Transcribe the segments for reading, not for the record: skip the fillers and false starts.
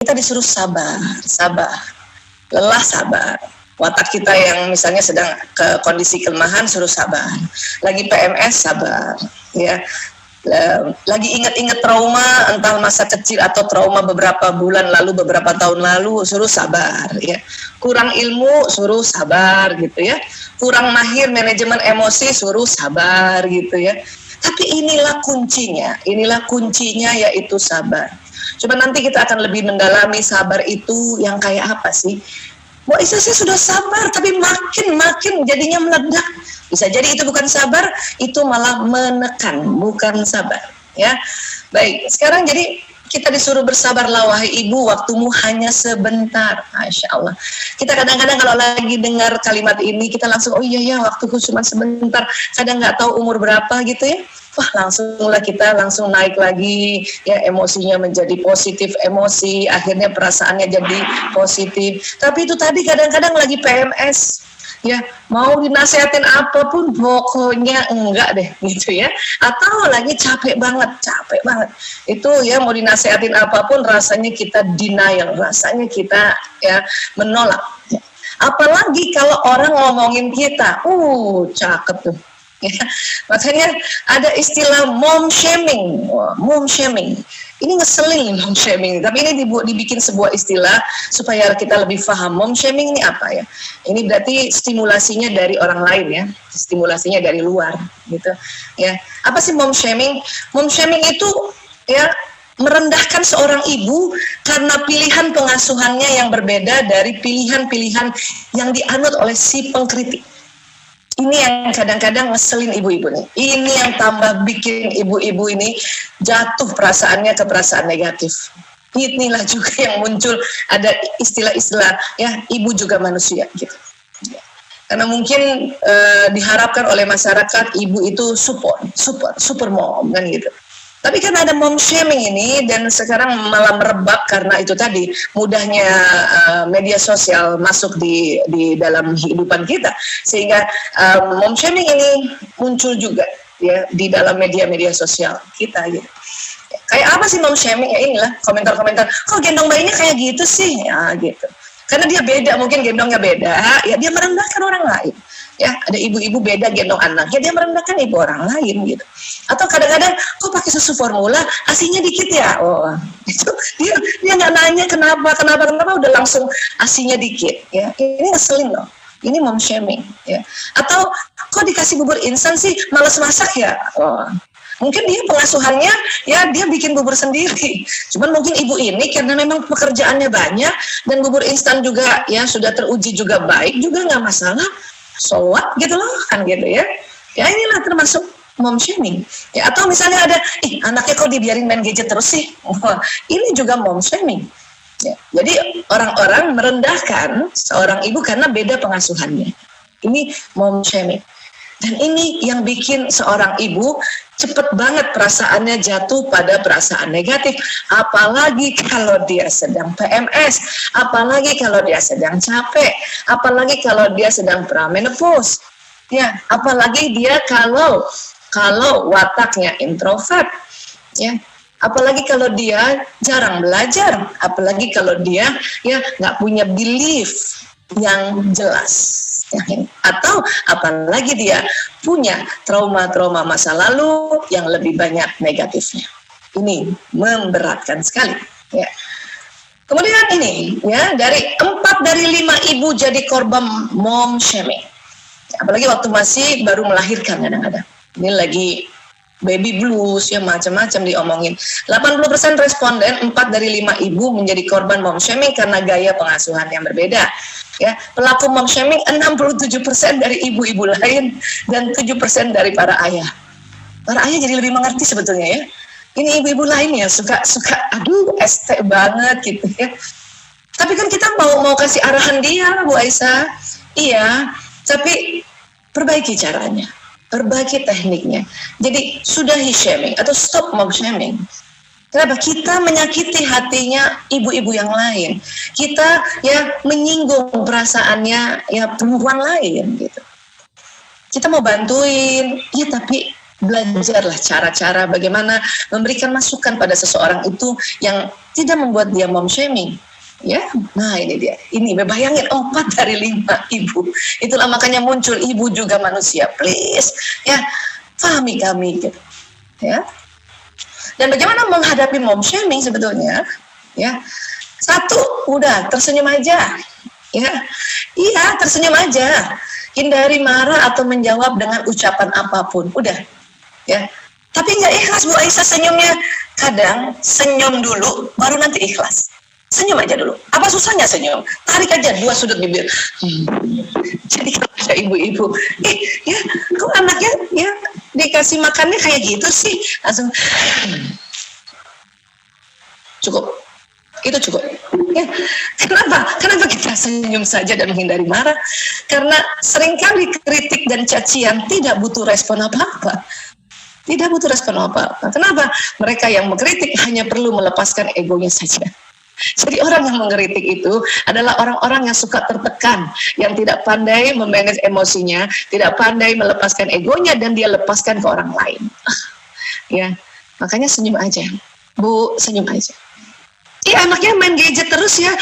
kita disuruh sabar, sabar, lelah sabar. Watak kita yang misalnya sedang ke kondisi kelemahan suruh sabar, lagi PMS sabar, ya. Lagi ingat-ingat trauma entah masa kecil atau trauma beberapa bulan lalu, beberapa tahun lalu, suruh sabar, ya. Kurang ilmu suruh sabar gitu ya, kurang mahir manajemen emosi suruh sabar gitu ya. Tapi inilah kuncinya yaitu sabar. Coba nanti kita akan lebih mendalami sabar itu yang kayak apa sih. Wah, saya sudah sabar tapi makin jadinya meledak. Bisa jadi itu bukan sabar, itu malah menekan, bukan sabar, ya. Baik, sekarang jadi kita disuruh bersabarlah wahai ibu, waktumu hanya sebentar. Masya Allah. Kita kadang-kadang kalau lagi dengar kalimat ini, kita langsung, oh iya ya, waktuku cuma sebentar. Kadang nggak tahu umur berapa gitu ya. Wah, kita langsung naik lagi, ya, emosinya menjadi positif emosi, akhirnya perasaannya jadi positif. Tapi itu tadi kadang-kadang lagi PMS, ya, mau dinasehatin apapun pokoknya enggak deh gitu ya. Atau lagi capek banget. Itu ya, mau dinasehatin apapun rasanya kita denial, rasanya kita ya menolak. Apalagi kalau orang ngomongin kita, cakep tuh. Ya, makanya ada istilah mom shaming. Mom shaming. Ini ngeselin mom shaming, tapi ini dibikin sebuah istilah supaya kita lebih paham mom shaming ini apa ya. Ini berarti stimulasinya dari orang lain ya, stimulasinya dari luar gitu ya. Apa sih mom shaming? Mom shaming itu ya merendahkan seorang ibu karena pilihan pengasuhannya yang berbeda dari pilihan-pilihan yang dianut oleh si pengkritik. Ini yang kadang-kadang ngeselin ibu-ibu nih. Ini yang tambah bikin ibu-ibu ini jatuh perasaannya ke perasaan negatif. Inilah juga yang muncul ada istilah-istilah ya, ibu juga manusia gitu. Karena mungkin diharapkan oleh masyarakat ibu itu super mom kan gitu. Tapi kan ada mom shaming ini, dan sekarang malah merebak karena itu tadi mudahnya media sosial masuk di dalam kehidupan kita, sehingga mom shaming ini muncul juga ya di dalam media sosial kita gitu. Kayak apa sih mom shaming? Ya inilah komentar-komentar, kok gendong bayinya kayak gitu sih, ya gitu. Karena dia beda, mungkin gendongnya beda, ya dia merendahkan orang lain. Ya, ada ibu-ibu beda gendong anak, ya dia merendahkan ibu orang lain gitu. Atau kadang-kadang kok pakai susu formula, asinya dikit ya. Oh, itu dia nggak nanya kenapa udah langsung asinya dikit ya. Ini ngeselin loh. Ini mom shaming ya. Atau kok dikasih bubur instan sih, malas masak ya. Oh, mungkin dia pengasuhannya ya dia bikin bubur sendiri. Cuman mungkin ibu ini karena memang pekerjaannya banyak dan bubur instan juga ya sudah teruji juga baik, juga nggak masalah. So what gitu loh kan gitu ya. Ya inilah termasuk mom shaming. Ya, atau misalnya ada anaknya kok dibiarin main gadget terus sih. Ini juga mom shaming. Ya, jadi orang-orang merendahkan seorang ibu karena beda pengasuhannya. Ini mom shaming. Dan ini yang bikin seorang ibu cepet banget perasaannya jatuh pada perasaan negatif. Apalagi kalau dia sedang PMS, apalagi kalau dia sedang capek, apalagi kalau dia sedang pramenopause. Ya, apalagi dia kalau wataknya introvert. Ya, apalagi kalau dia jarang belajar, apalagi kalau dia ya nggak punya belief yang jelas. Atau apalagi dia punya trauma-trauma masa lalu yang lebih banyak negatifnya. Ini memberatkan sekali ya. Kemudian ini ya, dari 4 dari 5 ibu jadi korban mom shaming. Apalagi waktu masih baru melahirkan kadang-kadang. Ini lagi baby blues ya, macam-macam diomongin. 80% responden 4 dari 5 ibu menjadi korban mom shaming karena gaya pengasuhan yang berbeda. Ya, pelaku mom shaming 67% dari ibu-ibu lain dan 7% dari para ayah. Para ayah jadi lebih mengerti sebetulnya ya. Ini ibu-ibu lain ya suka aduh ST banget gitu ya. Tapi kan kita mau kasih arahan dia, Bu Aisyah. Iya, tapi perbaiki caranya, perbaiki tekniknya. Jadi sudahi shaming atau stop mom shaming. Kenapa? Kita menyakiti hatinya ibu-ibu yang lain. Kita ya menyinggung perasaannya ya perempuan lain gitu. Kita mau bantuin, ya tapi belajarlah cara-cara bagaimana memberikan masukan pada seseorang itu yang tidak membuat dia mom shaming. Ya, nah ini dia. Ini bayangin 4 dari 5 ibu. Itulah makanya muncul ibu juga manusia. Please, ya pahami kami gitu. Ya. Dan bagaimana menghadapi mom shaming sebetulnya? Ya, satu, udah tersenyum aja. Ya, iya tersenyum aja. Hindari marah atau menjawab dengan ucapan apapun. Udah, ya. Tapi nggak ikhlas Bu Aisyah senyumnya. Kadang senyum dulu, baru nanti ikhlas. Senyum aja dulu. Apa susahnya senyum? Tarik aja 2 sudut bibir. Jadi kalau ada ibu-ibu, ya, kok anaknya ya dikasih makannya kayak gitu sih? Langsung cukup. Itu cukup. Ya. Kenapa kita senyum saja dan menghindari marah? Karena seringkali kritik dan cacian tidak butuh respon apa-apa. Tidak butuh respon apa-apa. Kenapa? Mereka yang mengkritik hanya perlu melepaskan egonya saja. Jadi orang yang mengkritik itu adalah orang-orang yang suka tertekan, yang tidak pandai memanage emosinya, tidak pandai melepaskan egonya, dan dia lepaskan ke orang lain. Ya, makanya senyum aja, Bu, senyum aja. Iya, anaknya main gadget terus ya.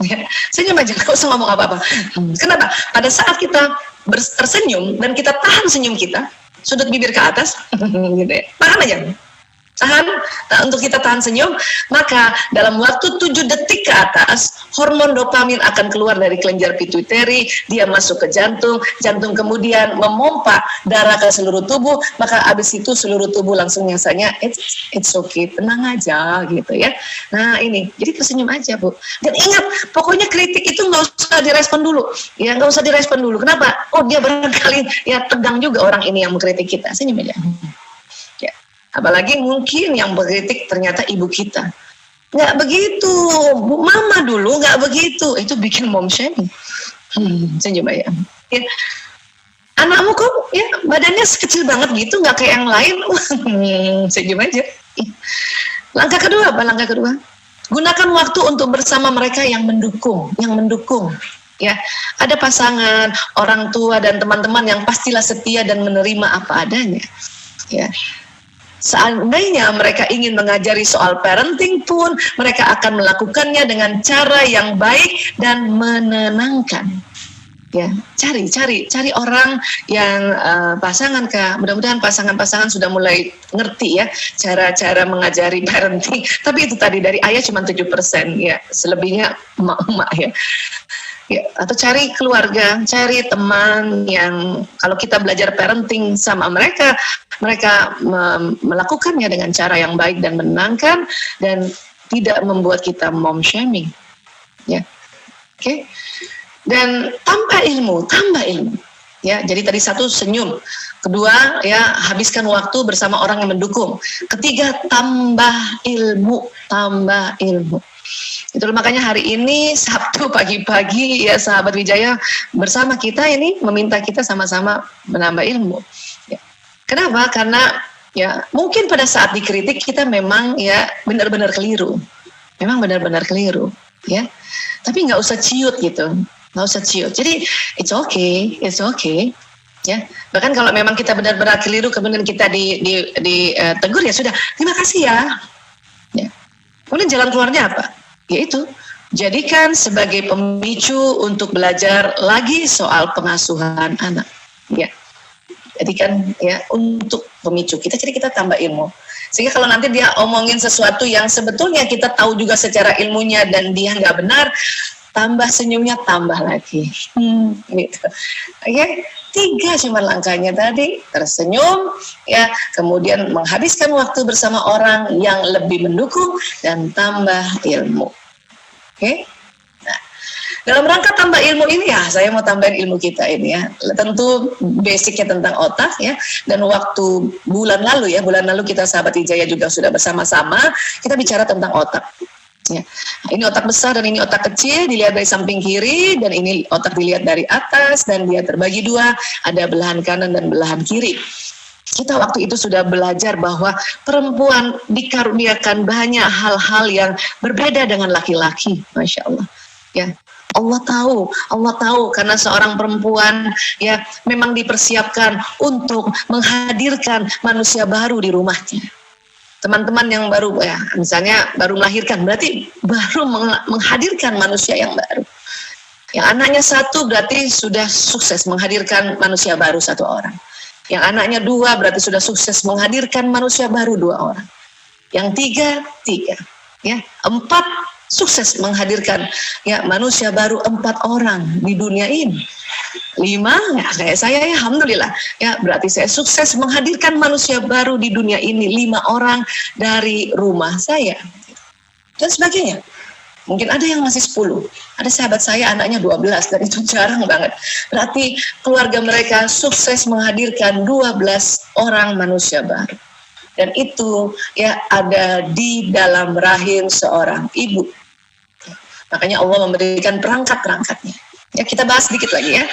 Ya, senyum aja, nggak usah ngomong apa-apa. Kenapa? Pada saat kita tersenyum dan kita tahan senyum kita, sudut bibir ke atas, gitu ya, tahan aja. Tahan, untuk kita tahan senyum, maka dalam waktu 7 detik ke atas, hormon dopamin akan keluar dari kelenjar pituitari, dia masuk ke jantung, jantung kemudian memompa darah ke seluruh tubuh, maka abis itu seluruh tubuh langsung nyasanya, it's okay, tenang aja, gitu ya. Nah ini, jadi tersenyum aja Bu. Dan ingat, pokoknya kritik itu nggak usah direspon dulu, ya nggak usah direspon dulu. Kenapa? Oh dia barangkali ya tegang juga orang ini yang mengkritik kita, senyum aja. Apalagi mungkin yang berkritik ternyata ibu kita. Nggak begitu, Bu Mama dulu nggak begitu. Itu bikin mom shaming. Senyum aja. Ya. Anakmu kok ya badannya kecil banget gitu, nggak kayak yang lain. Senyum aja. Langkah kedua apa? Langkah kedua, gunakan waktu untuk bersama mereka yang mendukung, Ya, ada pasangan, orang tua dan teman-teman yang pastilah setia dan menerima apa adanya. Ya. Seandainya mereka ingin mengajari soal parenting pun, mereka akan melakukannya dengan cara yang baik dan menenangkan. Ya, cari orang yang pasangan Kak. Mudah-mudahan pasangan-pasangan sudah mulai ngerti ya cara-cara mengajari parenting. Tapi itu tadi dari ayah cuma 7% ya, selebihnya emak-emak ya. Ya, atau cari keluarga, cari teman yang kalau kita belajar parenting sama mereka melakukannya dengan cara yang baik dan menenangkan dan tidak membuat kita mom shaming. Ya, oke. Dan tambah ilmu. Ya, jadi tadi 1 senyum, 2 ya habiskan waktu bersama orang yang mendukung, 3 tambah ilmu. Itu makanya hari ini Sabtu pagi-pagi ya sahabat Wijaya bersama kita ini meminta kita sama-sama menambah ilmu. Ya. Kenapa? Karena ya mungkin pada saat dikritik kita memang ya benar-benar keliru, ya. Tapi nggak usah ciut gitu, Jadi it's okay, ya. Bahkan kalau memang kita benar-benar keliru kemudian kita ditegur ya sudah, terima kasih ya. Ya. Kemudian jalan keluarnya apa? Yaitu jadikan sebagai pemicu untuk belajar lagi soal pengasuhan anak. Ya, jadikan ya untuk pemicu kita, jadi kita tambah ilmu. Sehingga kalau nanti dia omongin sesuatu yang sebetulnya kita tahu juga secara ilmunya dan dia nggak benar, tambah senyumnya tambah lagi. Gitu. Oke, 3 cuma langkahnya tadi, tersenyum, ya, kemudian menghabiskan waktu bersama orang yang lebih mendukung dan tambah ilmu. Oke? Nah, dalam rangka tambah ilmu ini ya, saya mau tambahin ilmu kita ini ya. Tentu basicnya tentang otak ya. Dan waktu bulan lalu kita sahabat Wijaya juga sudah bersama-sama, kita bicara tentang otak. Ya. Ini otak besar dan ini otak kecil, dilihat dari samping kiri, dan ini otak dilihat dari atas, dan dia terbagi 2, ada belahan kanan dan belahan kiri. Kita waktu itu sudah belajar bahwa perempuan dikaruniakan banyak hal-hal yang berbeda dengan laki-laki, Masya Allah. Ya, Allah tahu karena seorang perempuan ya memang dipersiapkan untuk menghadirkan manusia baru di rumahnya. Teman-teman yang baru ya, misalnya baru melahirkan, berarti baru menghadirkan manusia yang baru. Yang anaknya satu berarti sudah sukses menghadirkan manusia baru satu orang. Yang anaknya dua berarti sudah sukses menghadirkan manusia baru dua orang. Yang tiga, ya empat sukses menghadirkan ya manusia baru 4 orang di dunia ini. 5 ya kayak saya ya alhamdulillah ya berarti saya sukses menghadirkan manusia baru di dunia ini 5 orang dari rumah saya dan sebagainya. Mungkin ada yang masih 10. Ada sahabat saya anaknya 12 dan itu jarang banget. Berarti keluarga mereka sukses menghadirkan 12 orang manusia baru. Dan itu ya ada di dalam rahim seorang ibu. Makanya Allah memberikan perangkat-perangkatnya. Ya kita bahas sedikit lagi ya.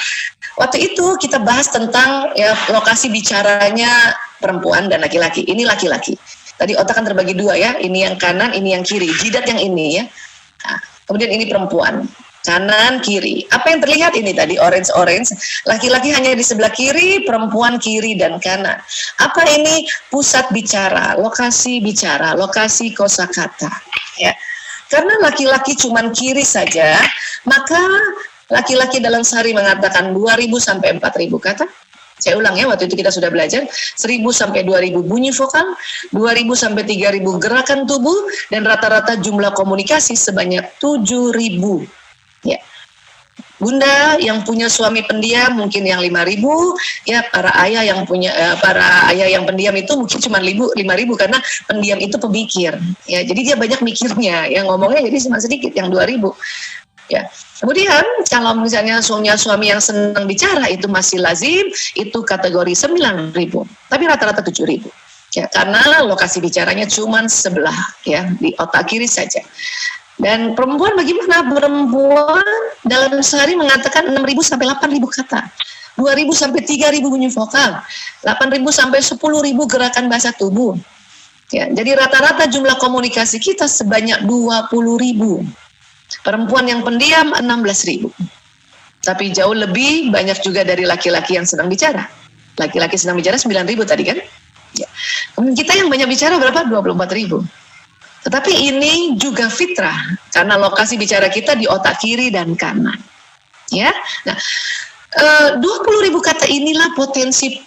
Waktu itu kita bahas tentang ya lokasi bicaranya perempuan dan laki-laki. Ini laki-laki. Tadi otak kan terbagi 2 ya. Ini yang kanan, ini yang kiri. Jidat yang ini ya. Nah, kemudian ini perempuan. Kanan, kiri. Apa yang terlihat ini tadi orange-orange. Laki-laki hanya di sebelah kiri, perempuan kiri dan kanan. Apa ini? Pusat bicara, lokasi kosakata. Ya. Karena laki-laki cuman kiri saja, maka laki-laki dalam sehari mengatakan 2.000 sampai 4.000 kata. Saya ulang ya, waktu itu kita sudah belajar 1.000 sampai 2.000 bunyi vokal, 2.000 sampai 3.000 gerakan tubuh, dan rata-rata jumlah komunikasi sebanyak 7.000. Ya. Bunda yang punya suami pendiam mungkin yang 5.000, ya para ayah yang pendiam itu mungkin cuma 5.000 karena pendiam itu pemikir. Ya, jadi dia banyak mikirnya, yang ngomongnya jadi cuma sedikit yang 2.000. Ya. Kemudian kalau misalnya suami yang senang bicara itu masih lazim, itu kategori 9.000. Tapi rata-rata 7.000. Ya, karena lokasi bicaranya cuma sebelah ya di otak kiri saja. Dan perempuan bagaimana? Perempuan dalam sehari mengatakan 6.000 sampai 8.000 kata. 2.000 sampai 3.000 bunyi vokal. 8.000 sampai 10.000 gerakan bahasa tubuh. Ya, jadi rata-rata jumlah komunikasi kita sebanyak 20.000. Perempuan yang pendiam 16.000. Tapi jauh lebih banyak juga dari laki-laki yang sedang bicara. Laki-laki sedang bicara 9.000 tadi kan? Ya. Kemudian kita yang banyak bicara berapa? 24.000. Tetapi ini juga fitrah karena lokasi bicara kita di otak kiri dan kanan. Ya, nah 20.000 kata inilah potensi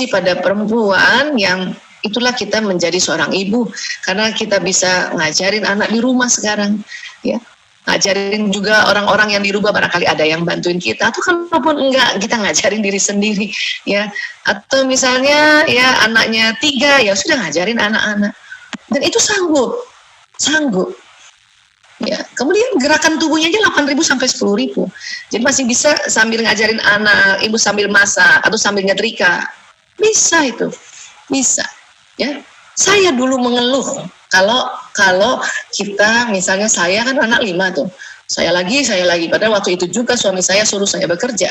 pada perempuan yang itulah kita menjadi seorang ibu karena kita bisa ngajarin anak di rumah sekarang. Ya, ngajarin juga orang-orang yang di rumah barangkali ada yang bantuin kita atau kalaupun enggak kita ngajarin diri sendiri. Ya, atau misalnya ya anaknya 3 ya sudah ngajarin anak-anak. Dan itu sanggup. Ya, kemudian gerakan tubuhnya aja 8.000 sampai 10.000. Jadi masih bisa sambil ngajarin anak, ibu sambil masak atau sambil nyetrika. Bisa itu. Bisa. Ya. Saya dulu mengeluh kalau kita misalnya saya kan anak 5 tuh. Saya lagi padahal waktu itu juga suami saya suruh saya bekerja.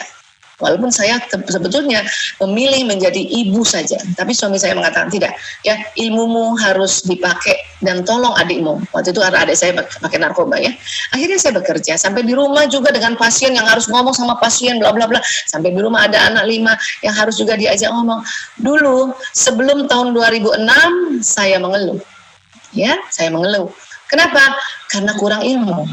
Walaupun saya sebetulnya memilih menjadi ibu saja, tapi suami saya mengatakan tidak, ya ilmumu harus dipakai dan tolong adikmu. Waktu itu adik saya pakai narkoba ya. Akhirnya saya bekerja sampai di rumah juga dengan pasien yang harus ngomong sama pasien bla bla bla. Sampai di rumah ada anak 5 yang harus juga diajak ngomong. Dulu sebelum tahun 2006 saya mengeluh, ya saya mengeluh. Kenapa? Karena kurang ilmu.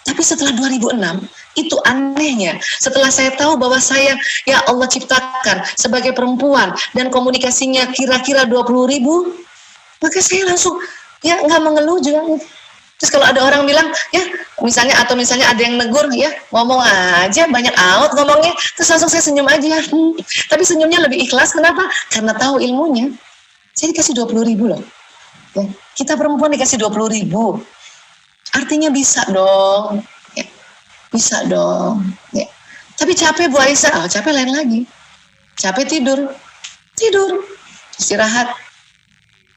Tapi setelah 2006 itu anehnya, setelah saya tahu bahwa saya ya Allah ciptakan sebagai perempuan dan komunikasinya kira-kira 20.000, maka saya langsung ya nggak mengeluh juga. Terus kalau ada orang bilang ya misalnya ada yang negur ya ngomong aja banyak out ngomongnya, terus langsung saya senyum aja. Tapi senyumnya lebih ikhlas, kenapa? Karena tahu ilmunya. Saya dikasih 20.000 loh. Ya, kita perempuan dikasih 20.000, artinya bisa dong. Bisa dong. Ya. Tapi capek Bu Aisyah, capek lain lagi. Capek tidur, istirahat,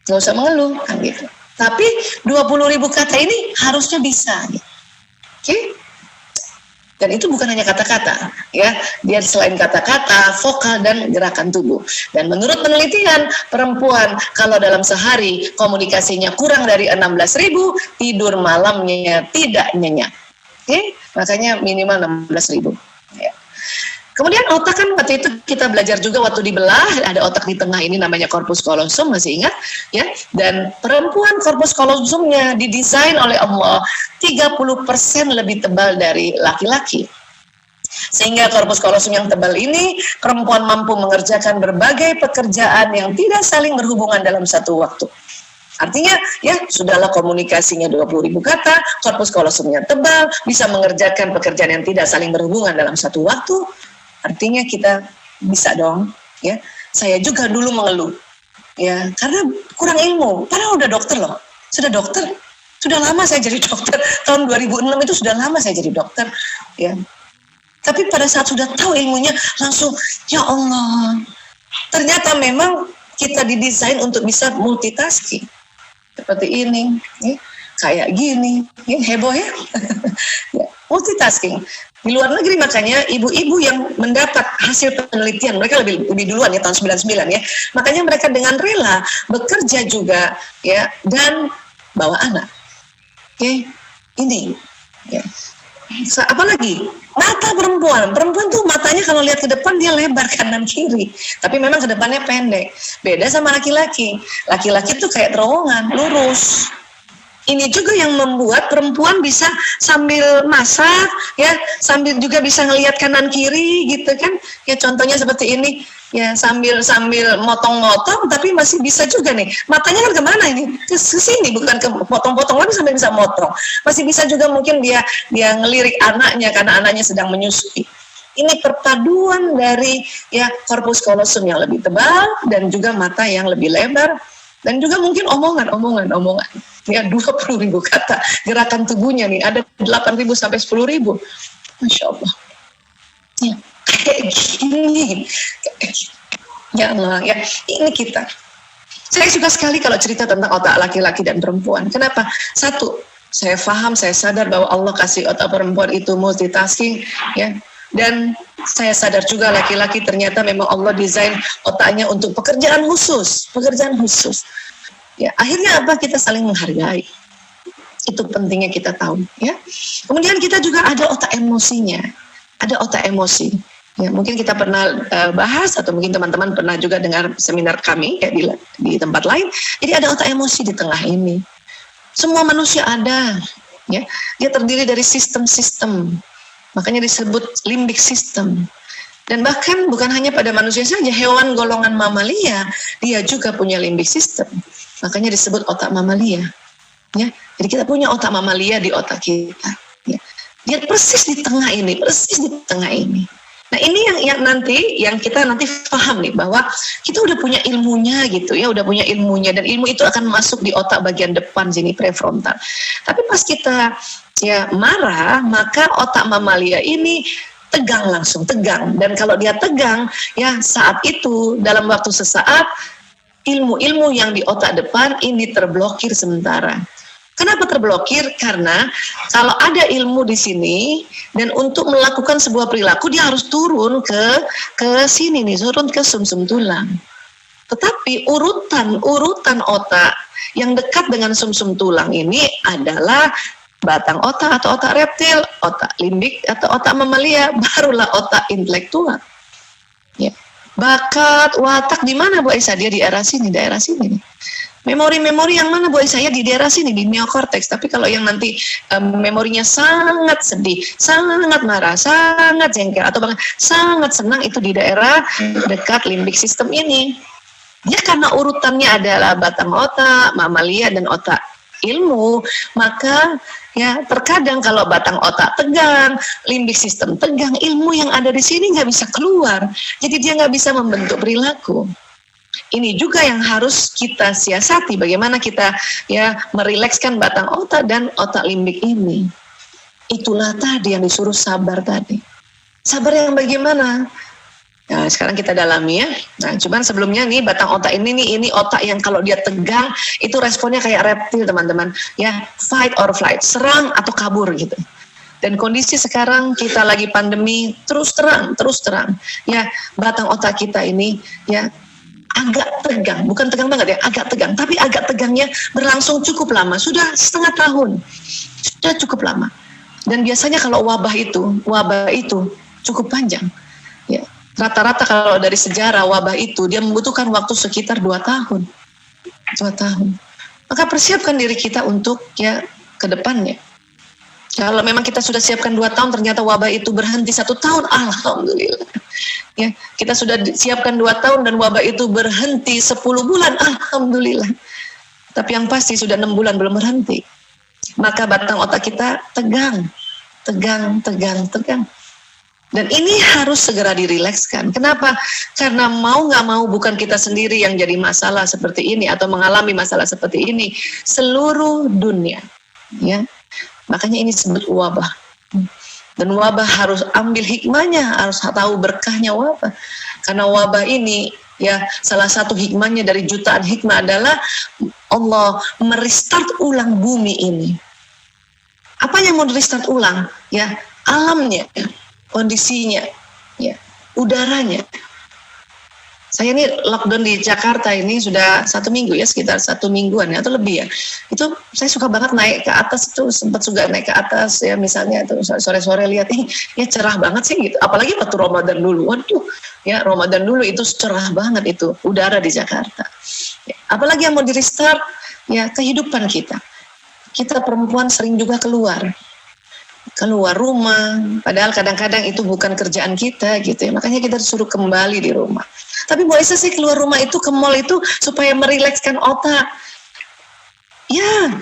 nggak usah mengeluh kan gitu. Tapi 20.000 kata ini harusnya bisa. Gitu. Oke? Dan itu bukan hanya kata-kata, ya. Dia selain kata-kata, vokal dan gerakan tubuh. Dan menurut penelitian, perempuan kalau dalam sehari komunikasinya kurang dari 16.000, tidur malamnya tidak nyenyak. Makanya minimal 16.000. Ya. Kemudian otak kan waktu itu kita belajar juga waktu dibelah, ada otak di tengah ini namanya corpus callosum, masih ingat ya? Dan perempuan corpus callosumnya didesain oleh Allah 30% lebih tebal dari laki-laki. Sehingga corpus callosum yang tebal ini, perempuan mampu mengerjakan berbagai pekerjaan yang tidak saling berhubungan dalam satu waktu. Artinya ya sudahlah komunikasinya 20.000 kata, corpus callosumnya tebal, bisa mengerjakan pekerjaan yang tidak saling berhubungan dalam satu waktu. Artinya kita bisa dong, ya. Saya juga dulu mengeluh, ya, karena kurang ilmu. Padahal udah dokter loh, sudah dokter, sudah lama saya jadi dokter. Tahun 2006 itu sudah lama saya jadi dokter, ya. Tapi pada saat sudah tahu ilmunya, langsung, ya Allah, ternyata memang kita didesain untuk bisa multitasking. Seperti ini, ya. Kayak gini, ya, heboh ya. Ya, multitasking. Di luar negeri makanya ibu-ibu yang mendapat hasil penelitian, mereka lebih duluan ya, tahun 99 ya. Makanya mereka dengan rela bekerja juga ya, dan bawa anak. Oke, ini ya. Apalagi mata perempuan tuh matanya kalau lihat ke depan dia lebar kanan kiri, tapi memang ke depannya pendek. Beda sama laki-laki. Laki-laki tuh kayak terowongan, lurus. Ini juga yang membuat perempuan bisa sambil masak, ya, sambil juga bisa ngelihat kanan kiri, gitu kan? Ya contohnya seperti ini, ya sambil motong-motong, tapi masih bisa juga nih. Matanya kan kemana ini? Ke sini, bukan ke potong-potong lagi sampai bisa motong. Masih bisa juga mungkin dia ngelirik anaknya karena anaknya sedang menyusui. Ini perpaduan dari ya corpus callosum yang lebih tebal dan juga mata yang lebih lebar. Dan juga mungkin omongan. Ya 20.000 kata. Gerakan tubuhnya nih ada 8.000 sampai 10.000. Masya Allah. Ya, kayak gini. Ya Allah, ya ini kita. Saya suka sekali kalau cerita tentang otak laki-laki dan perempuan. Kenapa? Satu, saya paham, saya sadar bahwa Allah kasih otak perempuan itu multitasking, ya. Dan saya sadar juga laki-laki ternyata memang Allah desain otaknya untuk pekerjaan khusus. Ya, akhirnya apa? Kita saling menghargai. Itu pentingnya kita tahu, ya. Kemudian kita juga ada otak emosinya. Ada otak emosi. Ya, mungkin kita pernah bahas atau mungkin teman-teman pernah juga dengar seminar kami ya di tempat lain. Jadi ada otak emosi di tengah ini. Semua manusia ada, ya. Dia terdiri dari sistem-sistem. Makanya disebut limbic system. Dan bahkan bukan hanya pada manusia saja, hewan golongan mamalia dia juga punya limbic system. Makanya disebut otak mamalia. Ya, jadi kita punya otak mamalia di otak kita. Ya. Dia persis di tengah ini. Nah ini yang kita nanti paham nih bahwa kita udah punya ilmunya gitu ya, dan ilmu itu akan masuk di otak bagian depan sini prefrontal. Tapi pas kita ya marah, maka otak mamalia ini tegang, dan kalau dia tegang ya saat itu dalam waktu sesaat ilmu-ilmu yang di otak depan ini terblokir sementara. Kenapa terblokir? Karena kalau ada ilmu di sini dan untuk melakukan sebuah perilaku dia harus turun ke sini nih, turun ke sumsum tulang. Tetapi urutan otak yang dekat dengan sumsum tulang ini adalah batang otak atau otak reptil, otak limbik atau otak mamalia, barulah otak intelektual. Ya. Bakat, watak di mana Bu Aisyah? Dia di daerah sini nih. Memori yang mana Bu Aisyah? Di daerah sini, di neokorteks. Tapi kalau yang nanti memorinya sangat sedih, sangat marah, sangat jengkel, atau bahkan sangat senang, itu di daerah dekat limbik sistem ini. Ya karena urutannya adalah batang otak, mamalia, dan otak ilmu, maka ya terkadang kalau batang otak tegang, limbik sistem tegang, ilmu yang ada di sini nggak bisa keluar, jadi dia nggak bisa membentuk perilaku. Ini juga yang harus kita siasati, bagaimana kita ya merilekskan batang otak dan otak limbik ini. Itulah tadi yang disuruh sabar tadi. Sabar yang bagaimana? Nah, sekarang kita dalami ya. Nah, cuman sebelumnya nih batang otak ini otak yang kalau dia tegang itu responnya kayak reptil teman-teman. Ya, fight or flight, serang atau kabur gitu. Dan kondisi sekarang kita lagi pandemi terus terang. Ya, batang otak kita ini ya agak tegang, bukan tegang banget ya, agak tegang. Tapi agak tegangnya berlangsung cukup lama, sudah setengah tahun, sudah cukup lama. Dan biasanya kalau wabah itu cukup panjang. Ya, rata-rata kalau dari sejarah wabah itu dia membutuhkan waktu sekitar 2 tahun. 2 tahun. Maka persiapkan diri kita untuk ya ke depannya. Kalau memang kita sudah siapkan 2 tahun, ternyata wabah itu berhenti 1 tahun, alhamdulillah. Ya, kita sudah siapkan 2 tahun dan wabah itu berhenti 10 bulan, alhamdulillah. Tapi yang pasti sudah 6 bulan belum berhenti. Maka batang otak kita tegang. Dan ini harus segera dirilekskan. Kenapa? Karena mau nggak mau bukan kita sendiri yang jadi masalah seperti ini atau mengalami masalah seperti ini. Seluruh dunia. Ya. Makanya ini disebut wabah. Dan wabah harus ambil hikmahnya, harus tahu berkahnya wabah. Karena wabah ini ya salah satu hikmahnya dari jutaan hikmah adalah Allah merestart ulang bumi ini. Apa yang mau restart ulang? Ya, alamnya, kondisinya, ya, udaranya. Saya ini lockdown di Jakarta ini sudah 1 minggu ya, sekitar 1 mingguan ya, atau lebih ya. Itu saya suka banget naik ke atas, itu sempat juga naik ke atas ya, misalnya itu sore-sore lihat, ya cerah banget sih gitu. Apalagi waktu Ramadan dulu, waduh, ya Ramadan dulu itu cerah banget itu udara di Jakarta. Ya, apalagi yang mau di restart, ya kehidupan kita. Kita perempuan sering juga keluar rumah, padahal kadang-kadang itu bukan kerjaan kita gitu ya, makanya kita disuruh kembali di rumah. Tapi Bu Aisyah sih keluar rumah itu ke mall itu supaya merilekskan otak. Ya,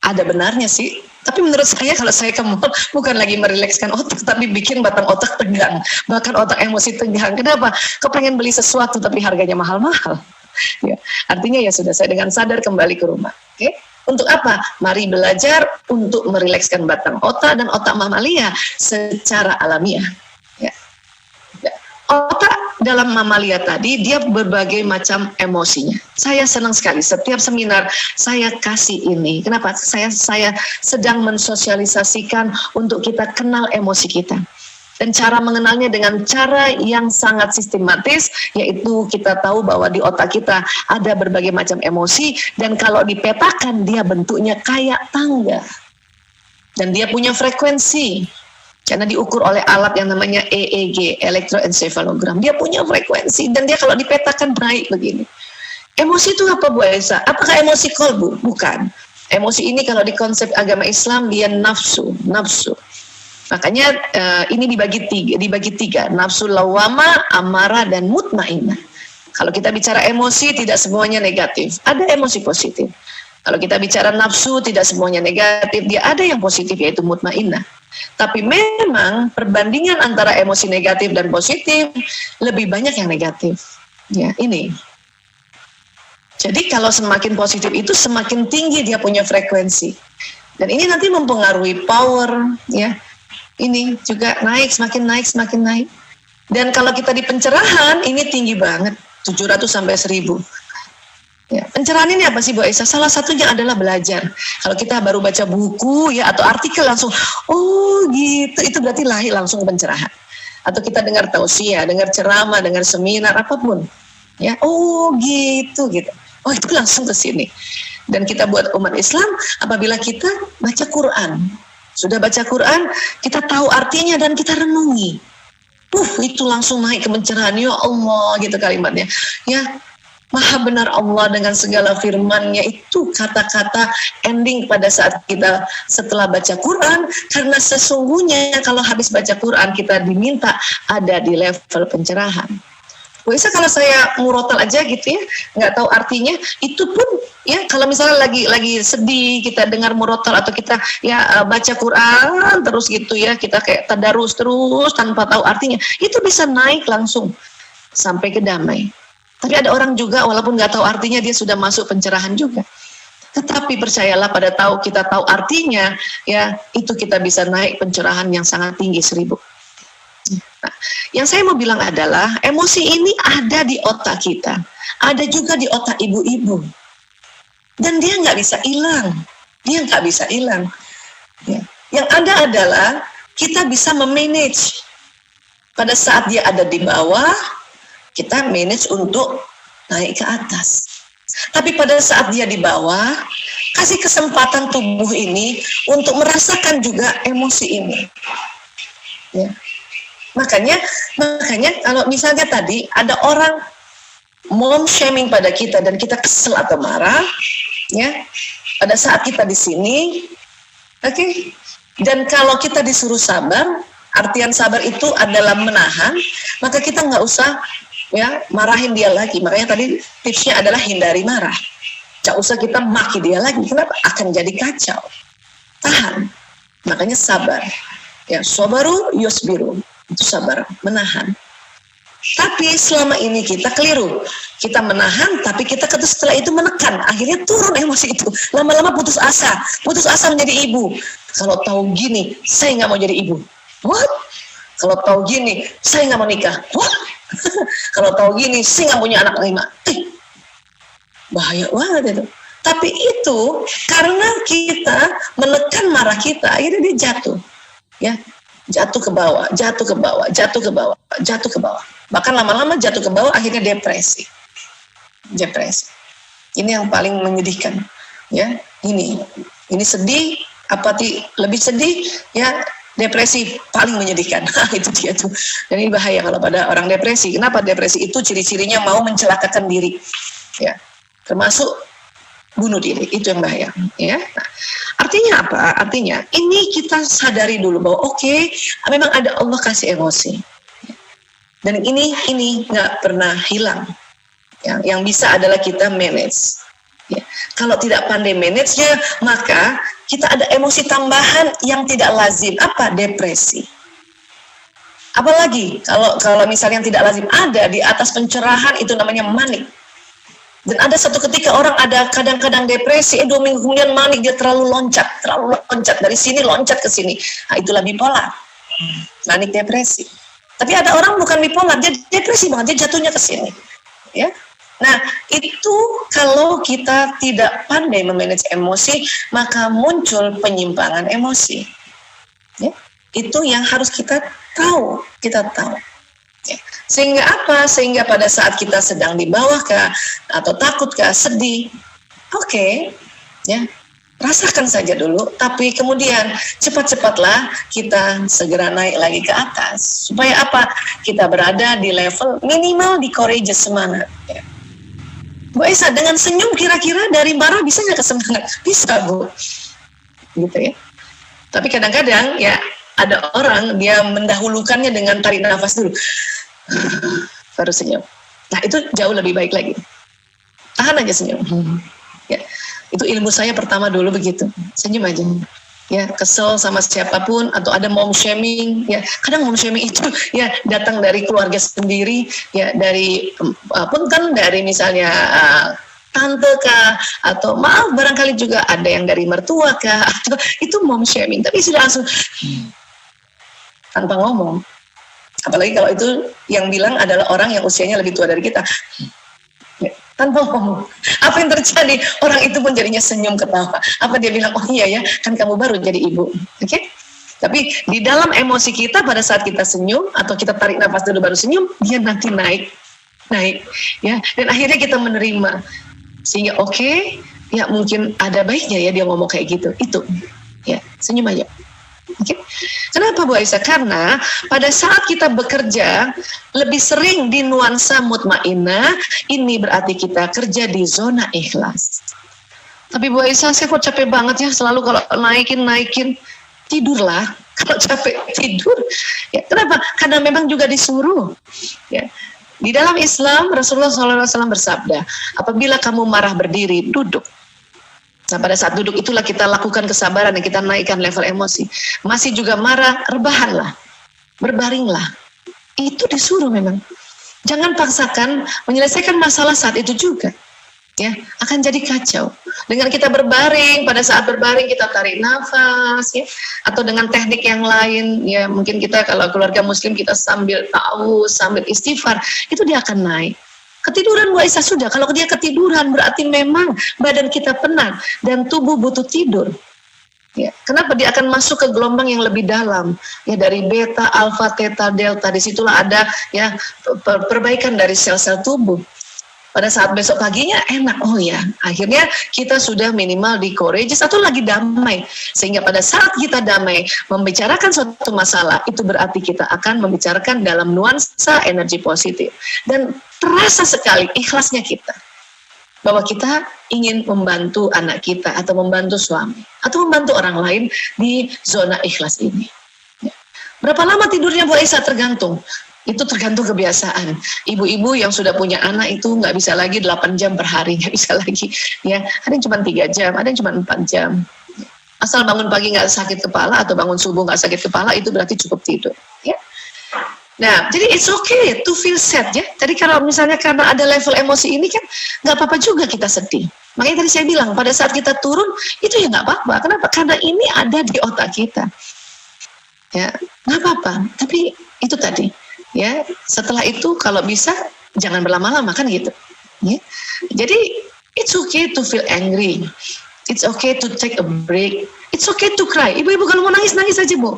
ada benarnya sih. Tapi menurut saya kalau saya ke mall bukan lagi merilekskan otak, tapi bikin batang otak tegang, bahkan otak emosi tegang. Kenapa? Kepengen beli sesuatu tapi harganya mahal-mahal. Ya, artinya ya sudah, saya dengan sadar kembali ke rumah. Oke? Untuk apa? Mari belajar untuk merilekskan batang otak dan otak mamalia secara alamiah. Ya. Otak dalam mamalia tadi, dia berbagai macam emosinya. Saya senang sekali, setiap seminar saya kasih ini. Kenapa? Saya sedang mensosialisasikan untuk kita kenal emosi kita. Dan cara mengenalnya dengan cara yang sangat sistematis, yaitu kita tahu bahwa di otak kita ada berbagai macam emosi, dan kalau dipetakan dia bentuknya kayak tangga. Dan dia punya frekuensi, karena diukur oleh alat yang namanya EEG, elektroencephalogram. Dia punya frekuensi, dan dia kalau dipetakan naik begini. Emosi itu apa Bu Aisyah? Apakah emosi kolbu? Bukan. Emosi ini kalau di konsep agama Islam dia nafsu. Makanya ini dibagi tiga, nafsu lawama, amarah, dan mutmainah. Kalau kita bicara emosi, tidak semuanya negatif, ada emosi positif. Kalau kita bicara nafsu, tidak semuanya negatif, dia ada yang positif, yaitu mutmainah. Tapi memang perbandingan antara emosi negatif dan positif lebih banyak yang negatif. Ya, ini. Jadi kalau semakin positif itu semakin tinggi dia punya frekuensi. Dan ini nanti mempengaruhi power, ya. Ini juga naik, semakin naik. Dan kalau kita di pencerahan, ini tinggi banget, 700 sampai 1000. Ya, pencerahan ini apa sih Bu Aisyah? Salah satunya adalah belajar. Kalau kita baru baca buku ya atau artikel langsung, oh gitu, itu berarti lahir langsung pencerahan. Atau kita dengar tausiah, dengar ceramah, dengar seminar, apapun. Ya, oh gitu. Oh itu langsung ke sini. Dan kita buat umat Islam, apabila kita baca Quran, sudah baca Quran, kita tahu artinya dan kita renungi. Itu langsung naik ke pencerahan. Ya Allah, gitu kalimatnya. Ya, Maha benar Allah dengan segala firman-Nya, itu kata-kata ending pada saat kita setelah baca Quran. Karena sesungguhnya kalau habis baca Quran, kita diminta ada di level pencerahan. Bisa kalau saya murotal aja gitu ya, nggak tahu artinya, itu pun ya kalau misalnya lagi sedih, kita dengar murotal atau kita ya baca Quran terus gitu ya, kita kayak tadarus terus tanpa tahu artinya, itu bisa naik langsung sampai ke damai. Tapi ada orang juga walaupun nggak tahu artinya dia sudah masuk pencerahan juga. Tetapi percayalah pada kita tahu artinya, ya itu kita bisa naik pencerahan yang sangat tinggi 1000. Nah, yang saya mau bilang adalah emosi ini ada di otak kita, ada juga di otak ibu-ibu, dan dia nggak bisa hilang. Ya. Yang ada adalah kita bisa memanage. Pada saat dia ada di bawah, kita manage untuk naik ke atas. Tapi pada saat dia di bawah, kasih kesempatan tubuh ini untuk merasakan juga emosi ini. Ya. Makanya kalau misalnya tadi ada orang mom shaming pada kita dan kita kesel atau marah, ya, pada saat kita di sini, oke. Dan kalau kita disuruh sabar, artian sabar itu adalah menahan, maka kita nggak usah ya marahin dia lagi. Makanya tadi tipsnya adalah hindari marah. Nggak usah kita maki dia lagi. Kenapa? Akan jadi kacau. Tahan. Makanya sabar. Ya, sabaru yusbiru. Itu sabar, menahan. Tapi selama ini kita keliru. Kita menahan, tapi kita setelah itu menekan. Akhirnya turun emosi itu. Lama-lama putus asa. Putus asa menjadi ibu. Kalau tahu gini, saya nggak mau jadi ibu. What? Kalau tahu gini, saya nggak mau nikah. What? Kalau tahu gini, saya nggak punya anak 5. Bahaya banget itu. Tapi itu karena kita menekan marah kita, akhirnya dia jatuh. Ya, jatuh ke bawah, jatuh ke bawah, jatuh ke bawah, jatuh ke bawah. Bahkan lama-lama jatuh ke bawah, akhirnya depresi. Depresi. Ini yang paling menyedihkan. Ya, ini sedih. Lebih sedih? Ya, depresi paling menyedihkan. Itu dia tuh. Dan ini bahaya kalau pada orang depresi. Kenapa depresi itu ciri-cirinya mau mencelakakan diri? Ya, termasuk bunuh diri. Itu yang bahaya. Ya. Nah, artinya apa? Artinya ini kita sadari dulu bahwa oke, memang ada Allah kasih emosi. Dan ini nggak pernah hilang. Yang bisa adalah kita manage. Ya. Kalau tidak pandai manage-nya, maka kita ada emosi tambahan yang tidak lazim. Apa? Depresi. Apalagi kalau misalnya yang tidak lazim ada di atas pencerahan, itu namanya manik. Dan ada satu ketika orang ada kadang-kadang depresi, 2 minggu kemudian manik, dia terlalu loncat dari sini loncat ke sini. Nah, itulah bipolar. Manik depresi. Tapi ada orang bukan bipolar, dia depresi banget, dia jatuhnya ke sini. Ya. Nah, itu kalau kita tidak pandai memanage emosi, maka muncul penyimpangan emosi. Ya. Itu yang harus kita tahu. Ya. Sehingga apa? Sehingga pada saat kita sedang di bawah kah, atau takut kah, sedih, oke, ya, rasakan saja dulu, tapi kemudian cepat-cepatlah kita segera naik lagi ke atas. Supaya apa? Kita berada di level minimal di courageous, semangat. Ya. Bu Esa, dengan senyum kira-kira dari marah bisa nggak ke semangat? Bisa, Bu. Gitu ya. Tapi kadang-kadang ya ada orang dia mendahulukannya dengan tarik nafas dulu. Baru senyum. Nah, itu jauh lebih baik lagi. Tahan aja senyum. Ya. Itu ilmu saya pertama dulu begitu. Senyum aja. Ya, kesel sama siapapun atau ada mom shaming, ya kadang mom shaming itu ya datang dari keluarga sendiri, ya dari punten dari misalnya tante kah, atau maaf barangkali juga ada yang dari mertua kah, atau itu mom shaming, tapi sudah langsung tanpa ngomong. Apalagi kalau itu yang bilang adalah orang yang usianya lebih tua dari kita. Ya, tanpa ngomong. Apa yang terjadi? Orang itu pun jadinya senyum ketawa. Apa dia bilang? Oh iya ya, kan kamu baru jadi ibu. Oke? Tapi di dalam emosi kita pada saat kita senyum atau kita tarik nafas dulu baru senyum, dia nanti naik, ya. Dan akhirnya kita menerima. Sehingga oke, ya mungkin ada baiknya ya dia ngomong kayak gitu. Itu, ya senyum aja. Oke. Kenapa Bu Aisyah? Karena pada saat kita bekerja lebih sering di nuansa mutmainnah, ini berarti kita kerja di zona ikhlas. Tapi Bu Aisyah, saya kok capek banget ya, selalu kalau naikin, tidurlah. Kalau capek tidur. Ya, kenapa? Karena memang juga disuruh. Ya. Di dalam Islam Rasulullah SAW bersabda, apabila kamu marah berdiri, duduk. Nah, pada saat duduk itulah kita lakukan kesabaran dan kita naikkan level emosi. Masih juga marah, rebahanlah, berbaringlah. Itu disuruh memang. Jangan paksakan menyelesaikan masalah saat itu juga. Ya, akan jadi kacau. Dengan kita berbaring, pada saat berbaring kita tarik nafas, ya, atau dengan teknik yang lain, ya mungkin kita kalau keluarga Muslim kita sambil ta'awuz, sambil istighfar, itu dia akan naik. Ketiduran Bu Aisyah sudah, kalau dia ketiduran berarti memang badan kita penat dan tubuh butuh tidur. Ya, kenapa dia akan masuk ke gelombang yang lebih dalam? Ya dari beta, alfa, theta, delta, disitulah ada ya perbaikan dari sel-sel tubuh. pada saat besok paginya enak, oh ya, akhirnya kita sudah minimal di courageous atau lagi damai, sehingga pada saat kita damai membicarakan suatu masalah, itu berarti kita akan membicarakan dalam nuansa energi positif, dan terasa sekali ikhlasnya kita bahwa kita ingin membantu anak kita atau membantu suami atau membantu orang lain di zona ikhlas ini. Berapa lama tidurnya Bu Aisyah? Tergantung. Itu tergantung kebiasaan. Ibu-ibu yang sudah punya anak itu nggak bisa lagi 8 jam per hari, nggak bisa lagi. Ya, ada yang cuma 3 jam, ada yang cuma 4 jam. Asal bangun pagi nggak sakit kepala atau bangun subuh nggak sakit kepala, itu berarti cukup tidur. Ya. Nah, jadi it's okay to feel sad ya. Tadi kalau misalnya karena ada level emosi ini kan nggak apa-apa juga kita sedih. Makanya tadi saya bilang pada saat kita turun itu ya nggak apa-apa. Kenapa? Karena ini ada di otak kita. Ya, nggak apa-apa. Tapi itu tadi. Ya, setelah itu kalau bisa jangan berlama-lama kan gitu. Ya. Jadi it's okay to feel angry. It's okay to take a break. It's okay to cry. Ibu-ibu kalau mau nangis, nangis aja Bu.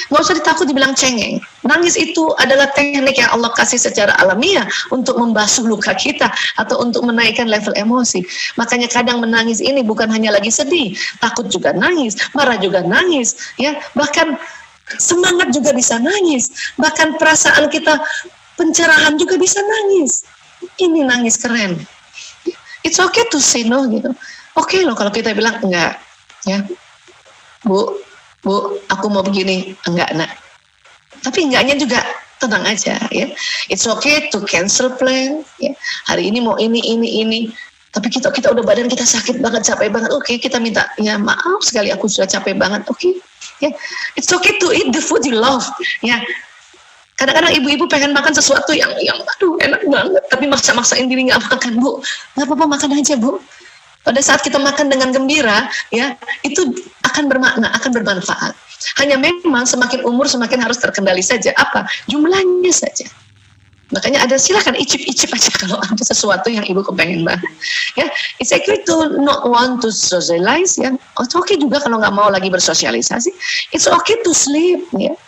Nggak usah ditakut dibilang cengeng. Nangis itu adalah teknik yang Allah kasih secara alamiah untuk membasuh luka kita atau untuk menaikkan level emosi. Makanya kadang menangis ini bukan hanya lagi sedih, takut juga nangis, marah juga nangis, ya bahkan semangat juga bisa nangis, bahkan perasaan kita pencerahan juga bisa nangis. Ini nangis keren. It's okay to say no gitu. Oke loh kalau kita bilang enggak, ya Bu, aku mau begini, enggak nak. Tapi enggaknya juga tenang aja, ya. It's okay to cancel plan, ya. Hari ini mau ini. Tapi kita udah badan kita sakit banget, capek banget. Oke, kita minta ya maaf sekali aku sudah capek banget. Oke, ya. It's okay to eat the food you love, ya. Kadang-kadang ibu-ibu pengen makan sesuatu yang aduh enak banget, tapi maksa-maksain diri nggak makan Bu. Nggak apa-apa, makan aja Bu. Pada saat kita makan dengan gembira, ya itu akan bermakna, akan bermanfaat. Hanya memang semakin umur semakin harus terkendali saja. Apa? Jumlahnya saja. Makanya ada silakan icip-icip aja kalau ada sesuatu yang ibu kepengen banget. Ya, it's okay to not want to socialize. Ya, it's okay juga kalau nggak mau lagi bersosialisasi. It's okay to sleep. Ya,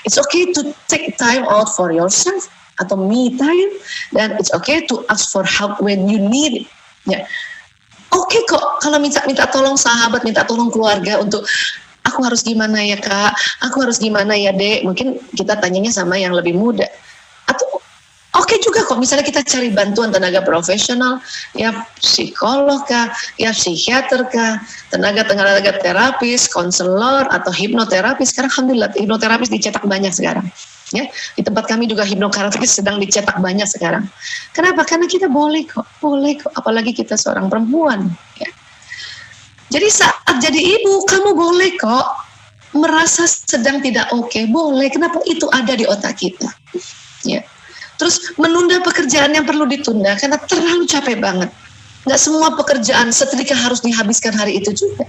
it's okay to take time out for yourself atau me time. Dan it's okay to ask for help when you need it. Ya. Oke kok, kalau minta tolong sahabat, minta tolong keluarga untuk aku harus gimana ya Kak, aku harus gimana ya Dek, mungkin kita tanyanya sama yang lebih muda. Atau oke juga kok, misalnya kita cari bantuan tenaga profesional, ya psikolog kah, ya psikiater kah, tenaga terapis, konselor atau hipnoterapis. Sekarang alhamdulillah hipnoterapis dicetak banyak sekarang. Ya, di tempat kami juga hipnoterapis sedang dicetak banyak sekarang. Kenapa? Karena kita boleh kok, apalagi kita seorang perempuan. Ya. Jadi saat jadi ibu, kamu boleh kok merasa sedang tidak oke, boleh. Kenapa? Itu ada di otak kita. Ya. Terus menunda pekerjaan yang perlu ditunda karena terlalu capek banget. Nggak semua pekerjaan setrika harus dihabiskan hari itu juga.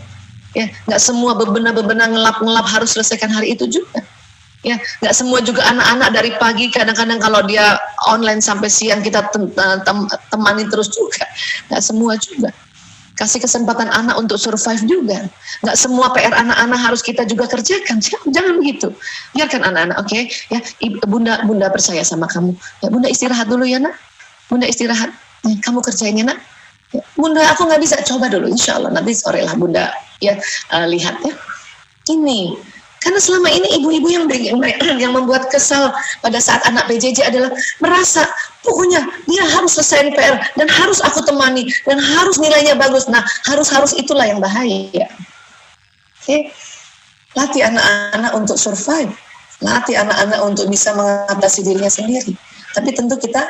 Ya, nggak semua bebenah ngelap harus selesaikan hari itu juga. Ya, nggak semua juga anak-anak dari pagi kadang-kadang kalau dia online sampai siang kita temani terus juga. Nggak semua juga. Kasih kesempatan anak untuk survive juga. Nggak semua PR anak-anak harus kita juga kerjakan. Jangan begitu. Biarkan anak-anak, oke? Ya, bunda percaya sama kamu. Ya, bunda istirahat dulu ya nak. Bunda istirahat. Kamu kerjain ya nak. Ya, bunda aku nggak bisa, coba dulu. Insya Allah nanti sore lah bunda ya lihat ya. Ini. Karena selama ini ibu-ibu yang membuat kesal pada saat anak PJJ adalah merasa pokoknya dia harus selesai PR dan harus aku temani dan harus nilainya bagus. Nah, harus itulah yang bahaya. Oke. Latih anak-anak untuk survive. Latih anak-anak untuk bisa mengatasi dirinya sendiri. Tapi tentu kita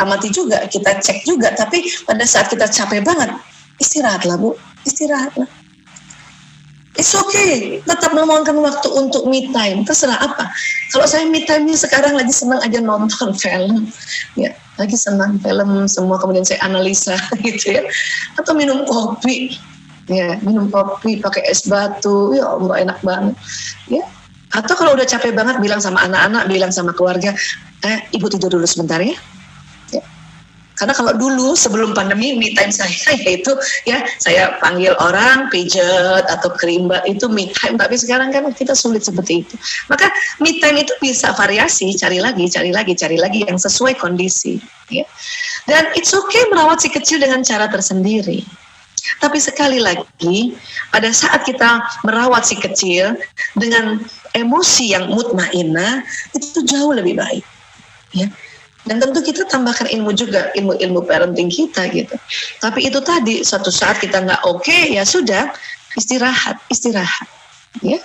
amati juga, kita cek juga. Tapi pada saat kita capek banget, istirahatlah Bu, istirahatlah. It's okay, tetap meluangkan waktu untuk me time, terserah apa. Kalau saya me time-nya sekarang lagi senang aja nonton film, ya, lagi senang film semua, kemudian saya analisa gitu ya, atau minum kopi, ya, minum kopi pakai es batu, ya Allah enak banget, ya. Atau kalau udah capek banget bilang sama anak-anak, bilang sama keluarga, ibu tidur dulu sebentar ya. Karena kalau dulu sebelum pandemi me time saya yaitu ya saya panggil orang pijet atau kerimbat itu me time, tapi sekarang kan kita sulit seperti itu. Maka me time itu bisa variasi, cari lagi yang sesuai kondisi ya. Dan it's okay merawat si kecil dengan cara tersendiri. Tapi sekali lagi pada saat kita merawat si kecil dengan emosi yang mutmainah itu jauh lebih baik ya. Dan tentu kita tambahkan ilmu juga, ilmu parenting kita gitu. Tapi itu tadi, suatu saat kita nggak oke, ya sudah, istirahat, ya.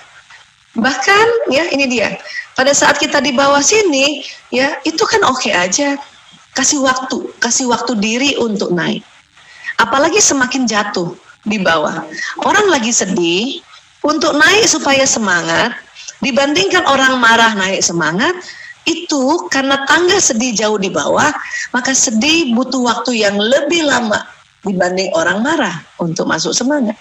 Bahkan, ya ini dia, pada saat kita di bawah sini, ya itu kan oke aja. Kasih waktu diri untuk naik. Apalagi semakin jatuh di bawah. Orang lagi sedih, untuk naik supaya semangat, dibandingkan orang marah naik semangat, itu karena tangga sedih jauh di bawah, maka sedih butuh waktu yang lebih lama dibanding orang marah untuk masuk semangat.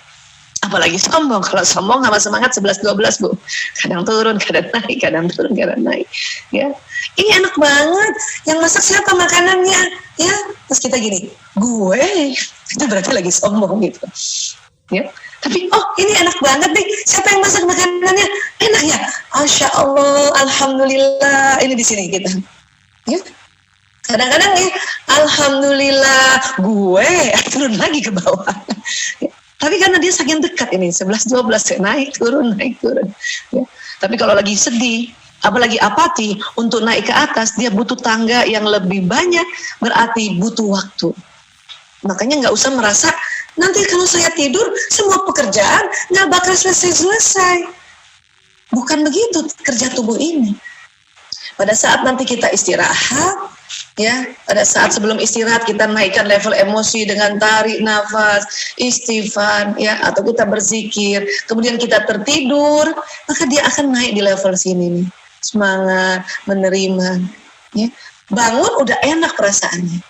Apalagi sombong, kalau sombong sama semangat 11-12 Bu. Kadang turun, kadang naik, kadang turun, kadang naik. Ya, ini enak banget. Yang masak siapa makanannya? Ya, terus kita gini, gue, itu berarti lagi sombong gitu. Ya, tapi ini enak banget nih, siapa yang masak makanannya? Enak ya, Masya Allah, Alhamdulillah. Ini di sini kita ya. Kadang-kadang ya, Alhamdulillah gue turun lagi ke bawah ya. Tapi karena dia saking dekat ini 11-12 naik turun ya. Tapi kalau lagi sedih, apalagi apati, untuk naik ke atas dia butuh tangga yang lebih banyak, berarti butuh waktu. Makanya nggak usah merasa nanti kalau saya tidur semua pekerjaan nggak bakal selesai. Bukan begitu kerja tubuh ini. Pada saat nanti kita istirahat, ya, pada saat sebelum istirahat kita naikkan level emosi dengan tarik nafas, istighfar, ya, atau kita berzikir, kemudian kita tertidur, maka dia akan naik di level sini nih, semangat, menerima, ya, bangun udah enak perasaannya.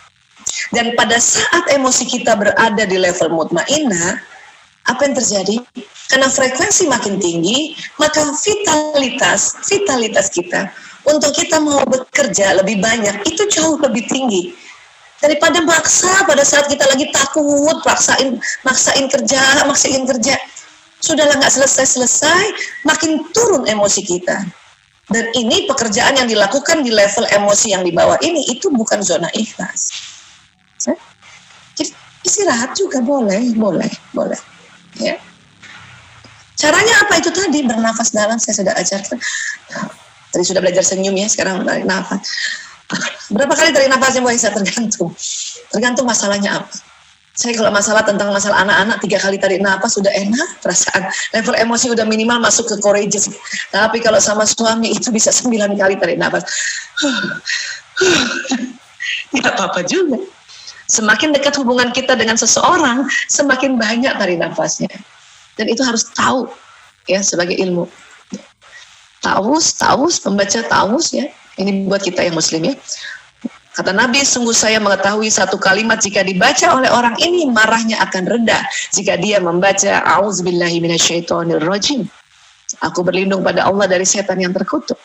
Dan pada saat emosi kita berada di level mutmainah, apa yang terjadi? Karena frekuensi makin tinggi, maka vitalitas kita untuk kita mau bekerja lebih banyak itu jauh lebih tinggi daripada maksa pada saat kita lagi takut, maksain kerja. Sudahlah nggak selesai, makin turun emosi kita. Dan ini pekerjaan yang dilakukan di level emosi yang di bawah ini itu bukan zona ikhlas. Jadi istirahat juga boleh. Ya. Caranya apa itu tadi? Bernafas dalam, saya sudah ajarkan. Tadi sudah belajar senyum ya, sekarang tarik nafas. Berapa kali tarik nafasnya Bu Aisyah? Tergantung masalahnya apa. Saya kalau masalah anak-anak 3 kali tarik nafas sudah enak perasaan. Level emosi udah minimal masuk ke courageous. Tapi kalau sama suami itu bisa 9 kali tarik nafas. Tidak apa-apa juga. Semakin dekat hubungan kita dengan seseorang, semakin banyak tarik nafasnya. Dan itu harus tahu ya sebagai ilmu. Taus, membaca taus ya. Ini buat kita yang muslim ya. Kata Nabi, sungguh saya mengetahui satu kalimat jika dibaca oleh orang ini marahnya akan reda jika dia membaca auzubillahi minasyaitonirrajim. Aku berlindung pada Allah dari setan yang terkutuk.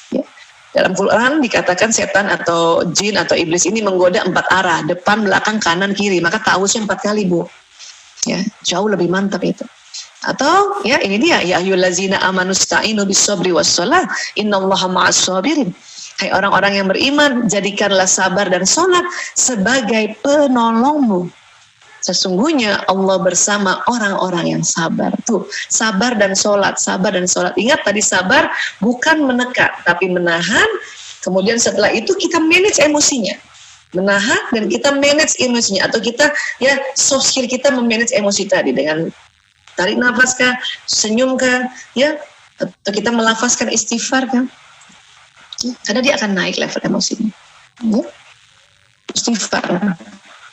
Ya. Dalam Quran dikatakan setan atau jin atau iblis ini menggoda 4 arah, depan, belakang, kanan, kiri. Maka tausnya 4 kali Bu. Ya, jauh lebih mantap itu. Atau ya ini dia, ya ayyuhallazina amanu sta'inu bis-sabri was-shalah innallaha ma'as-sabirin. Hai orang-orang yang beriman, jadikanlah sabar dan sholat sebagai penolongmu. Sesungguhnya Allah bersama orang-orang yang sabar. Tuh, sabar dan sholat. Ingat tadi sabar bukan menekan, tapi menahan. Kemudian setelah itu kita manage emosinya. Menahan dan kita manage emosinya. Atau kita, ya soft skill kita memanage emosi tadi dengan tarik nafas kah, senyum kah, ya, atau kita melafazkan istighfar kah, karena dia akan naik level emosinya. Ya. Istighfar.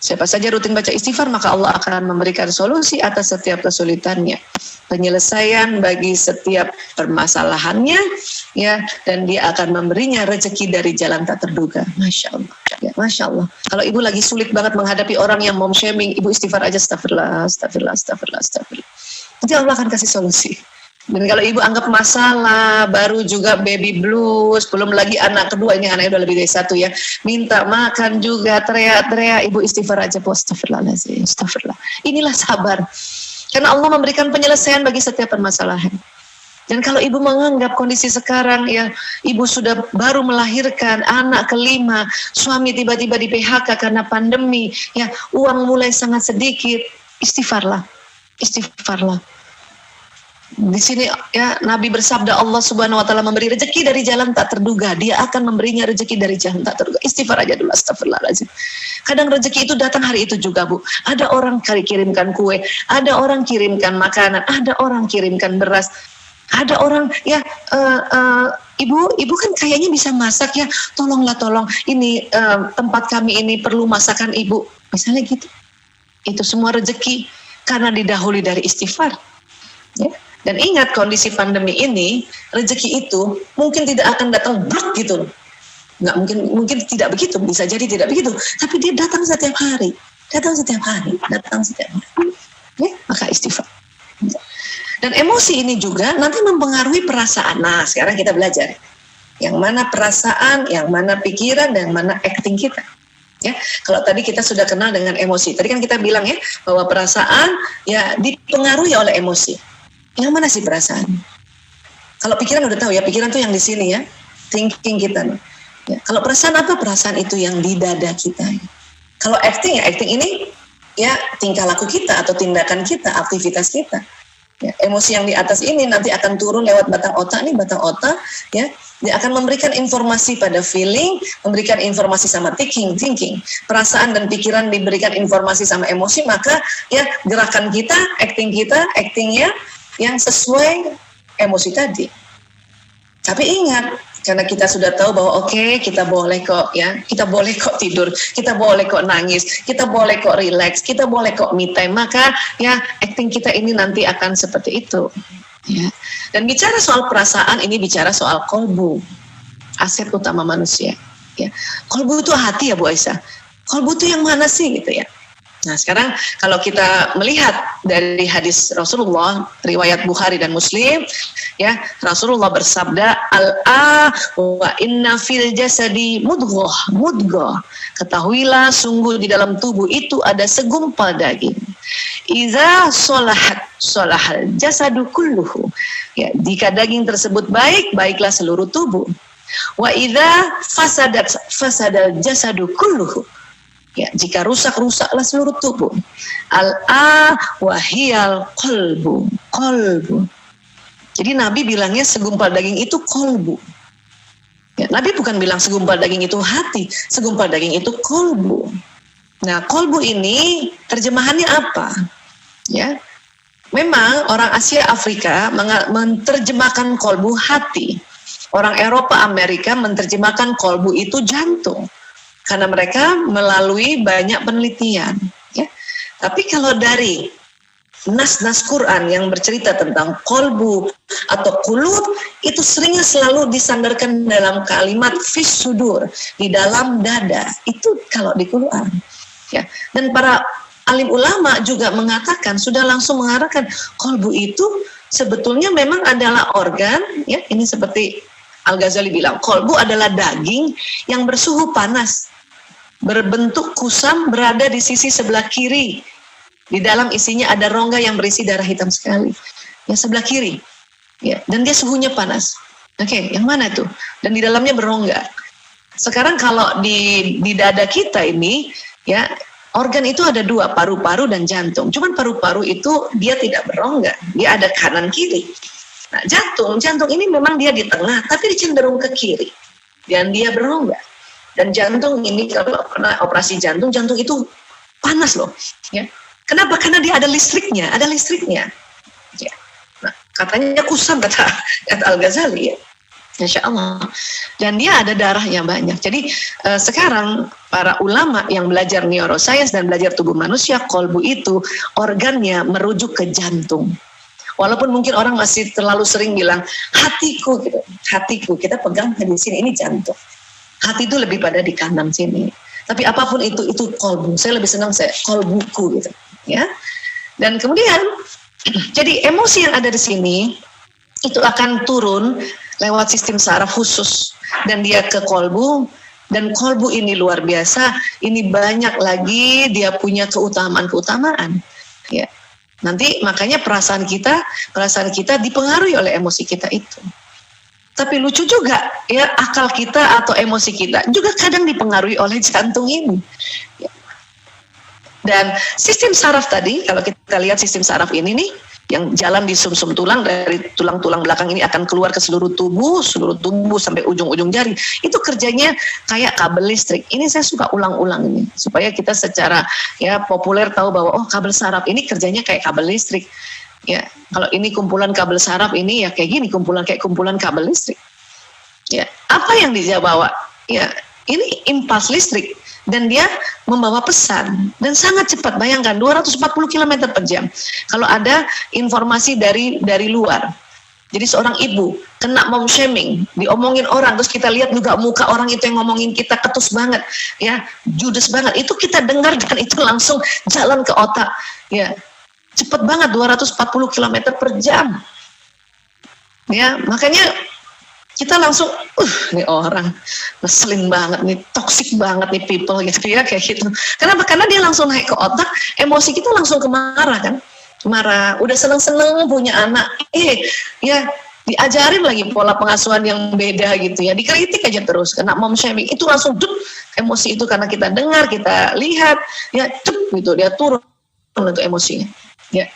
Siapa saja rutin baca istighfar, maka Allah akan memberikan solusi atas setiap kesulitannya, penyelesaian bagi setiap permasalahannya, ya, dan dia akan memberinya rezeki dari jalan tak terduga. Masya Allah. Ya, Masya Allah. Kalau ibu lagi sulit banget menghadapi orang yang mom shaming, ibu istighfar aja, astagfirullah. Nanti Allah akan kasih solusi. Dan kalau ibu anggap masalah, baru juga baby blues, belum lagi anak kedua, ini anaknya udah lebih dari satu ya, minta makan juga, teriak-teriak, ibu istighfar aja, astagfirullahaladzim, astagfirullah. Inilah sabar. Karena Allah memberikan penyelesaian bagi setiap permasalahan. Dan kalau ibu menganggap kondisi sekarang ya, ibu sudah baru melahirkan anak kelima, suami tiba-tiba di PHK karena pandemi, ya uang mulai sangat sedikit, istighfarlah, istighfarlah. Di sini ya Nabi bersabda, Allah Subhanahu wa taala memberi rezeki dari jalan tak terduga, dia akan memberinya rezeki dari jalan tak terduga. Istighfar aja dulu, astagfirullahaladzim. Kadang rezeki itu datang hari itu juga, Bu. Ada orang kirimkan kue, ada orang kirimkan makanan, ada orang kirimkan beras, ada orang ya ibu kan kayaknya bisa masak ya, tolonglah tolong ini tempat kami ini perlu masakan ibu, misalnya gitu. Itu semua rezeki karena didahului dari istighfar, ya. Dan ingat kondisi pandemi ini, rezeki itu mungkin tidak akan datang bruk gitu loh. Nggak mungkin tidak begitu, bisa jadi tidak begitu. Tapi dia datang setiap hari, datang setiap hari. Ya, maka istighfar. Dan emosi ini juga nanti mempengaruhi perasaan. Nah, sekarang kita belajar. Yang mana perasaan, yang mana pikiran, dan yang mana acting kita. Ya, kalau tadi kita sudah kenal dengan emosi. Tadi kan kita bilang ya, bahwa perasaan ya dipengaruhi oleh emosi. Yang mana sih perasaan? Kalau pikiran udah tahu ya, pikiran tuh yang di sini ya, thinking kita. Ya, kalau perasaan apa? Perasaan itu yang di dada kita. Kalau acting ya, acting ini ya tingkah laku kita atau tindakan kita, aktivitas kita. Ya, emosi yang di atas ini nanti akan turun lewat batang otak. Nih batang otak ya, dia akan memberikan informasi pada feeling, memberikan informasi sama thinking. Perasaan dan pikiran diberikan informasi sama emosi, maka ya gerakan kita, actingnya yang sesuai emosi tadi. Tapi ingat, karena kita sudah tahu bahwa oke, kita boleh kok ya, kita boleh kok tidur, kita boleh kok nangis, kita boleh kok relax, kita boleh kok me time, maka ya acting kita ini nanti akan seperti itu. Ya. Dan bicara soal perasaan, ini bicara soal kolbu, aset utama manusia. Ya. Kolbu itu hati ya Bu Aisyah. Kolbu itu yang mana sih gitu ya? Nah sekarang kalau kita melihat dari hadis Rasulullah, riwayat Bukhari dan Muslim, ya Rasulullah bersabda, al-a wa inna fil jasadi mudghah. Ketahuilah sungguh di dalam tubuh itu ada segumpal daging. Iza solahal jasadu kulluhu. Ya, jika daging tersebut baik, baiklah seluruh tubuh. Wa idza fasadal jasadu kulluhu. Ya, jika rusak, rusaklah seluruh tubuh. Al-a wahiyal kolbu. Jadi Nabi bilangnya segumpal daging itu kolbu. Ya, Nabi bukan bilang segumpal daging itu hati, segumpal daging itu kolbu. Nah, kolbu ini terjemahannya apa? Ya, memang orang Asia Afrika menerjemahkan kolbu hati. Orang Eropa Amerika menerjemahkan kolbu itu jantung. Karena mereka melalui banyak penelitian. Ya. Tapi kalau dari nas-nas Quran yang bercerita tentang kolbu atau kulub, itu seringnya selalu disandarkan dalam kalimat fis sudur, di dalam dada. Itu kalau di Quran. Ya. Dan para alim ulama juga mengatakan, sudah langsung mengarahkan kolbu itu sebetulnya memang adalah organ, ya ini seperti Al-Ghazali bilang, kolbu adalah daging yang bersuhu panas, berbentuk kusam, berada di sisi sebelah kiri. Di dalam isinya ada rongga yang berisi darah hitam sekali. Yang sebelah kiri. Ya, dan dia suhunya panas. Oke, yang mana tuh? Dan di dalamnya berongga. Sekarang kalau di dada kita ini, ya organ itu ada dua, paru-paru dan jantung. Cuman paru-paru itu dia tidak berongga. Dia ada kanan kiri. Nah, jantung ini memang dia di tengah, tapi dia cenderung ke kiri. Dan dia berongga. Dan jantung ini kalau pernah operasi jantung itu panas loh. Ya. Kenapa? Karena dia ada listriknya. Ya. Nah, katanya kusam kata Al-Ghazali ya. Insya Allah. Dan dia ada darahnya banyak. Jadi sekarang para ulama yang belajar neuroscience dan belajar tubuh manusia, kolbu itu organnya merujuk ke jantung. Walaupun mungkin orang masih terlalu sering bilang hatiku gitu. Hatiku, kita pegang di sini, ini jantung. Hati itu lebih pada di kanan sini. Tapi apapun itu kolbu. Saya lebih senang kolbuku gitu, ya. Dan kemudian, jadi emosi yang ada di sini, itu akan turun lewat sistem saraf khusus dan dia ke kolbu, dan kolbu ini luar biasa, ini banyak lagi dia punya keutamaan ya. Nanti makanya perasaan kita dipengaruhi oleh emosi kita itu. Tapi lucu juga ya, akal kita atau emosi kita juga kadang dipengaruhi oleh jantung ini ya. Dan sistem saraf tadi, kalau kita lihat sistem saraf ini nih, yang jalan di sumsum tulang, dari tulang-tulang belakang ini akan keluar ke seluruh tubuh sampai ujung-ujung jari. Itu kerjanya kayak kabel listrik. Ini saya suka ulang-ulang ini supaya kita secara ya populer tahu bahwa oh, kabel saraf ini kerjanya kayak kabel listrik. Ya, kalau ini kumpulan kabel saraf ini ya kayak gini, kumpulan kabel listrik. Ya, apa yang dia bawa? Ya, ini impuls listrik. Dan dia membawa pesan dan sangat cepat. Bayangkan 240 km per jam. Kalau ada informasi dari luar, jadi seorang ibu kena mom shaming, diomongin orang, terus kita lihat juga muka orang itu yang ngomongin kita ketus banget, ya judes banget. Itu kita dengar dan itu langsung jalan ke otak, ya cepat banget 240 km per jam. Ya makanya kita langsung, nih orang ngeselin banget nih, toxic banget nih people gitu ya, kayak gitu. Kenapa? Karena dia langsung naik ke otak, emosi kita langsung kemarah kan, marah, udah seneng-seneng punya anak, ya diajarin lagi pola pengasuhan yang beda gitu ya, dikritik aja terus, kena mom shaming, itu langsung emosi itu karena kita dengar, kita lihat, ya gitu, dia turun untuk emosinya, ya.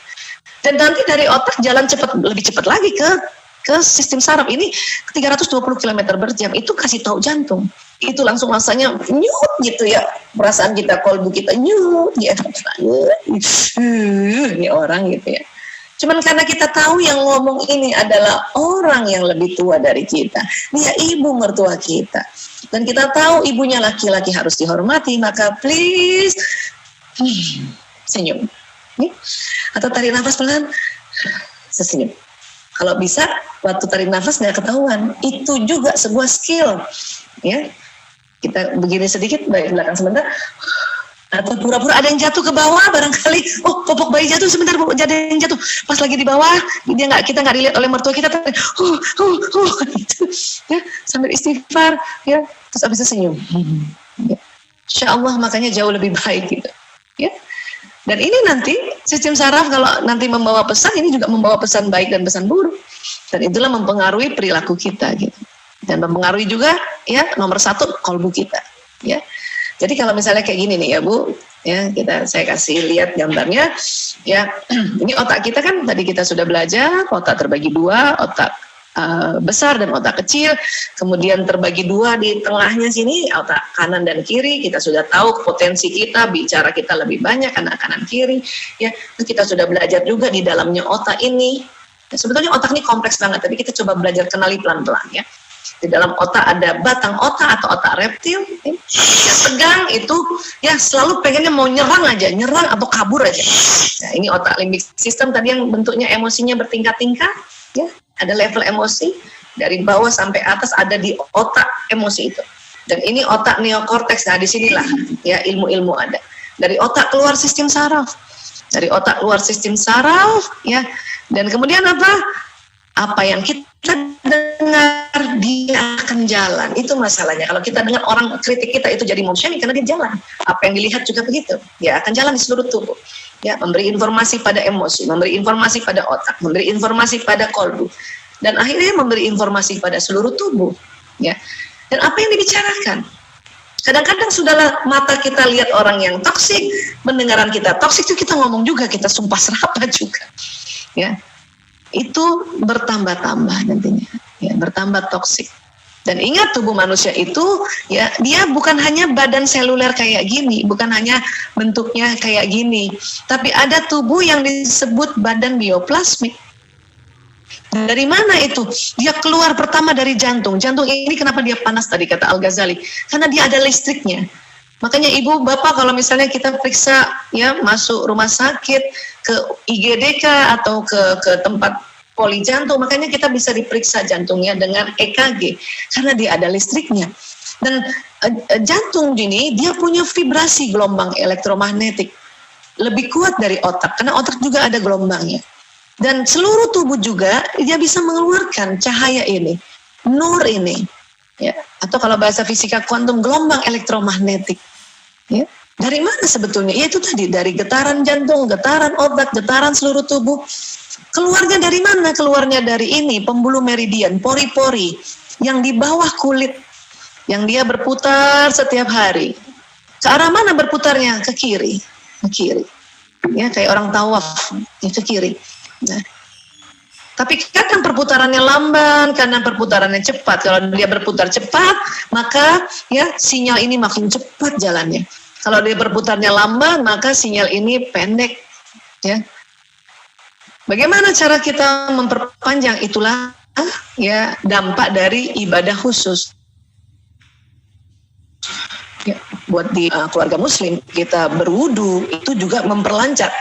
Dan nanti dari otak jalan lebih cepat lagi ke sistem saraf ini 320 km per jam, itu kasih tahu jantung. Itu langsung rasanya nyut gitu ya. Perasaan kita, kolbu kita nyut ya. Ini orang gitu ya. Cuman karena kita tahu yang ngomong ini adalah orang yang lebih tua dari kita. Dia ibu mertua kita. Dan kita tahu ibunya laki-laki harus dihormati, maka please senyum. Atau tarik nafas pelan, sesenyum. Kalau bisa, waktu tarik nafas nggak ketahuan. Itu juga sebuah skill. Ya, kita begini sedikit, belakang sebentar. Atau pura-pura ada yang jatuh ke bawah barangkali. Oh, popok bayi jatuh sebentar, ada yang jatuh. Pas lagi di bawah, kita nggak dilihat oleh mertua kita. Gitu. Ya, sambil istighfar. Ya, terus abis itu senyum. Ya. Insya Allah makanya jauh lebih baik gitu. Ya. Dan ini nanti sistem saraf kalau nanti membawa pesan, ini juga membawa pesan baik dan pesan buruk. Dan itulah mempengaruhi perilaku kita gitu. Dan mempengaruhi juga ya nomor satu kolbu kita. Ya. Jadi kalau misalnya kayak gini nih ya Bu, ya saya kasih lihat gambarnya. Ya, ini otak kita kan tadi kita sudah belajar, otak terbagi dua, otak besar dan otak kecil, kemudian terbagi dua di tengahnya sini, otak kanan dan kiri. Kita sudah tahu potensi kita, bicara kita lebih banyak karena kanan kiri, ya. Terus kita sudah belajar juga di dalamnya otak ini. Ya, sebetulnya otak ini kompleks banget, tapi kita coba belajar kenali pelan-pelan ya. Di dalam otak ada batang otak atau otak reptil, ya. Yang tegang itu ya selalu pengennya mau nyerang atau kabur aja. Nah, ini otak limbik system tadi yang bentuknya emosinya bertingkat-tingkat, ya. Ada level emosi dari bawah sampai atas ada di otak emosi itu. Dan ini otak neokorteks. Nah, disinilah ya ilmu-ilmu ada. Dari otak keluar sistem saraf. Dari otak keluar sistem saraf, ya. Dan kemudian apa? Apa yang kita dengar dia akan jalan. Itu masalahnya. Kalau kita dengar orang kritik kita itu jadi mom shaming karena dia jalan. Apa yang dilihat juga begitu. Dia akan jalan di seluruh tubuh. Ya, memberi informasi pada emosi, memberi informasi pada otak, memberi informasi pada kolbu, dan akhirnya memberi informasi pada seluruh tubuh. Ya, dan apa yang dibicarakan? Kadang-kadang sudahlah mata kita lihat orang yang toksik, pendengaran kita toksik, itu kita ngomong juga, kita sumpah serapah juga. Ya, itu bertambah-tambah nantinya. Ya, bertambah toksik. Dan ingat tubuh manusia itu ya dia bukan hanya badan seluler kayak gini, bukan hanya bentuknya kayak gini, tapi ada tubuh yang disebut badan bioplasmik. Dari mana itu? Dia keluar pertama dari jantung. Jantung ini kenapa dia panas tadi kata Al-Ghazali? Karena dia ada listriknya. Makanya ibu bapak kalau misalnya kita periksa ya masuk rumah sakit ke IGDK atau ke tempat poli jantung, makanya kita bisa diperiksa jantungnya dengan EKG karena dia ada listriknya. Dan jantung ini dia punya vibrasi gelombang elektromagnetik lebih kuat dari otak karena otak juga ada gelombangnya. Dan seluruh tubuh juga dia bisa mengeluarkan cahaya ini, nur ini, ya. Atau kalau bahasa fisika kuantum, gelombang elektromagnetik. Ya. Dari mana sebetulnya? Ya itu tadi, dari getaran jantung, getaran otak, getaran seluruh tubuh. Keluarnya dari mana? Keluarnya dari ini, pembuluh meridian, pori-pori yang di bawah kulit, yang dia berputar setiap hari. Ke arah mana berputarnya? Ke kiri. Ke kiri. Ya, kayak orang tawaf, ya, ke kiri. Nah. Tapi kadang perputarannya lamban, kadang perputarannya cepat. Kalau dia berputar cepat, maka ya sinyal ini makin cepat jalannya. Kalau dia berputarnya lamban, maka sinyal ini pendek. Ya. Bagaimana cara kita memperpanjang? Itulah ya dampak dari ibadah khusus. Ya, buat di keluarga muslim kita berwudu itu juga memperlancar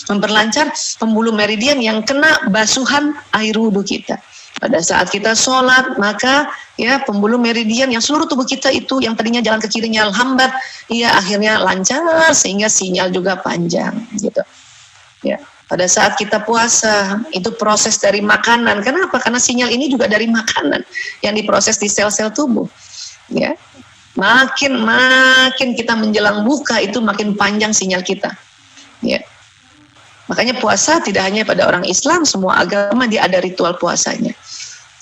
memperlancar pembuluh meridian yang kena basuhan air wudu kita. Pada saat kita sholat, maka ya pembuluh meridian yang seluruh tubuh kita itu yang tadinya jalan ke kirinya hambat, ya akhirnya lancar sehingga sinyal juga panjang gitu. Ya, pada saat kita puasa itu proses dari makanan. Kenapa? Karena sinyal ini juga dari makanan yang diproses di sel-sel tubuh. Ya. Makin kita menjelang buka itu makin panjang sinyal kita. Ya. Makanya puasa tidak hanya pada orang Islam, semua agama dia ada ritual puasanya.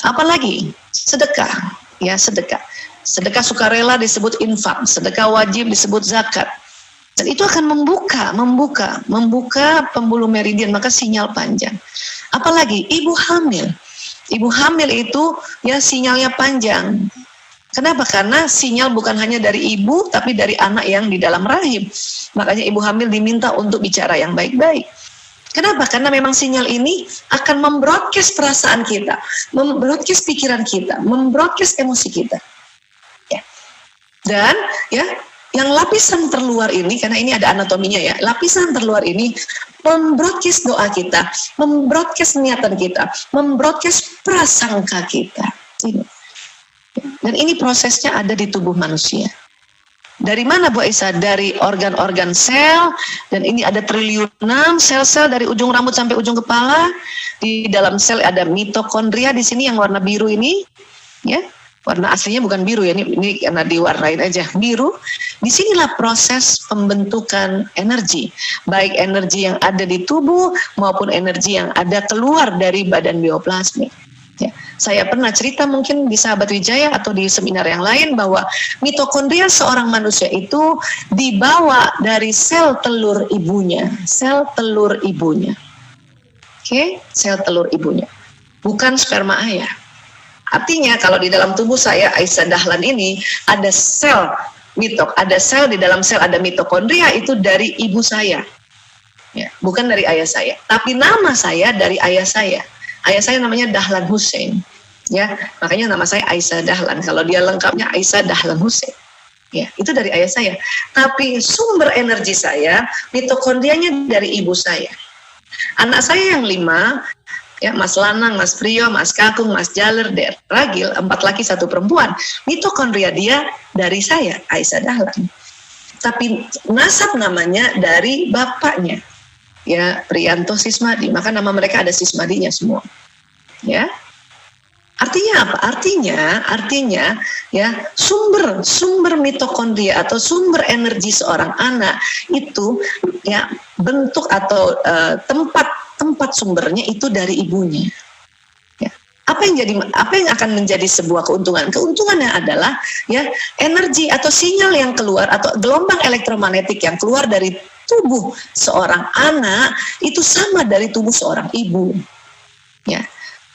Apalagi sedekah, ya sedekah. Sedekah sukarela disebut infak, sedekah wajib disebut zakat. Dan itu akan membuka pembuluh meridian, maka sinyal panjang. Apalagi ibu hamil. Ibu hamil itu ya sinyalnya panjang. Kenapa? Karena sinyal bukan hanya dari ibu, tapi dari anak yang di dalam rahim. Makanya ibu hamil diminta untuk bicara yang baik-baik. Kenapa? Karena memang sinyal ini akan membroadcast perasaan kita, membroadcast pikiran kita, membroadcast emosi kita. Ya. Dan ya, yang lapisan terluar ini, karena ini ada anatominya ya, lapisan terluar ini membroadcast doa kita, membroadcast niatan kita, membroadcast prasangka kita. Ini. Dan ini prosesnya ada di tubuh manusia. Dari mana Bu Aisyah? Dari organ-organ sel, dan ini ada triliunan sel-sel dari ujung rambut sampai ujung kepala. Di dalam sel ada mitokondria di sini yang warna biru ini, ya. Warna aslinya bukan biru ya, ini karena diwarnain aja biru. Disinilah proses pembentukan energi, baik energi yang ada di tubuh maupun energi yang ada keluar dari badan bioplasmik. Ya, saya pernah cerita mungkin di Sahabat Wijaya atau di seminar yang lain bahwa mitokondria seorang manusia itu dibawa dari sel telur ibunya, sel telur ibunya. Oke, sel telur ibunya, bukan sperma ayah. Artinya kalau di dalam tubuh saya Aisyah Dahlan ini ada sel ada sel di dalam sel ada mitokondria itu dari ibu saya, ya, bukan dari ayah saya. Tapi nama saya dari ayah saya. Ayah saya namanya Dahlan Hussein, ya, makanya nama saya Aisyah Dahlan. Kalau dia lengkapnya Aisyah Dahlan Hussein, ya, itu dari ayah saya. Tapi sumber energi saya, mitokondrianya dari ibu saya. Anak saya yang 5, ya, Mas Lanang, Mas Priyo, Mas Kakung, Mas Jaler, Der Ragil, 4 laki 1 perempuan. Mitokondria dia dari saya, Aisyah Dahlan. Tapi nasab namanya dari bapaknya. Ya, Priyanto Sismadi, maka nama mereka ada Sismadinya semua. Ya. Artinya apa? Artinya ya, sumber mitokondria atau sumber energi seorang anak itu ya bentuk atau tempat sumbernya itu dari ibunya. Ya. Apa yang akan menjadi sebuah keuntungan? Keuntungannya adalah ya energi atau sinyal yang keluar atau gelombang elektromagnetik yang keluar dari tubuh seorang anak itu sama dari tubuh seorang ibu. Ya.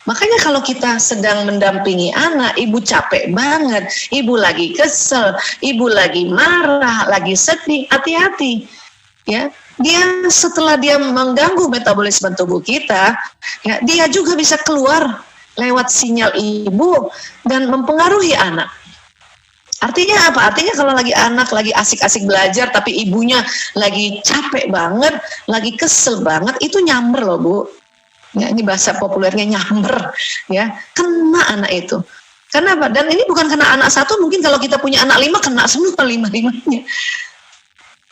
Makanya kalau kita sedang mendampingi anak, ibu capek banget, ibu lagi kesel, ibu lagi marah, lagi sedih, hati-hati. Ya, dia setelah dia mengganggu metabolisme tubuh kita, ya, dia juga bisa keluar lewat sinyal ibu dan mempengaruhi anak. Artinya apa? Artinya kalau lagi anak lagi asik-asik belajar tapi ibunya lagi capek banget, lagi kesel banget, itu nyamber loh Bu. Ya, ini bahasa populernya nyamber, ya, kena anak itu. Kenapa? Dan ini bukan kena anak satu, mungkin kalau kita punya anak 5 kena semua 5-5-nya.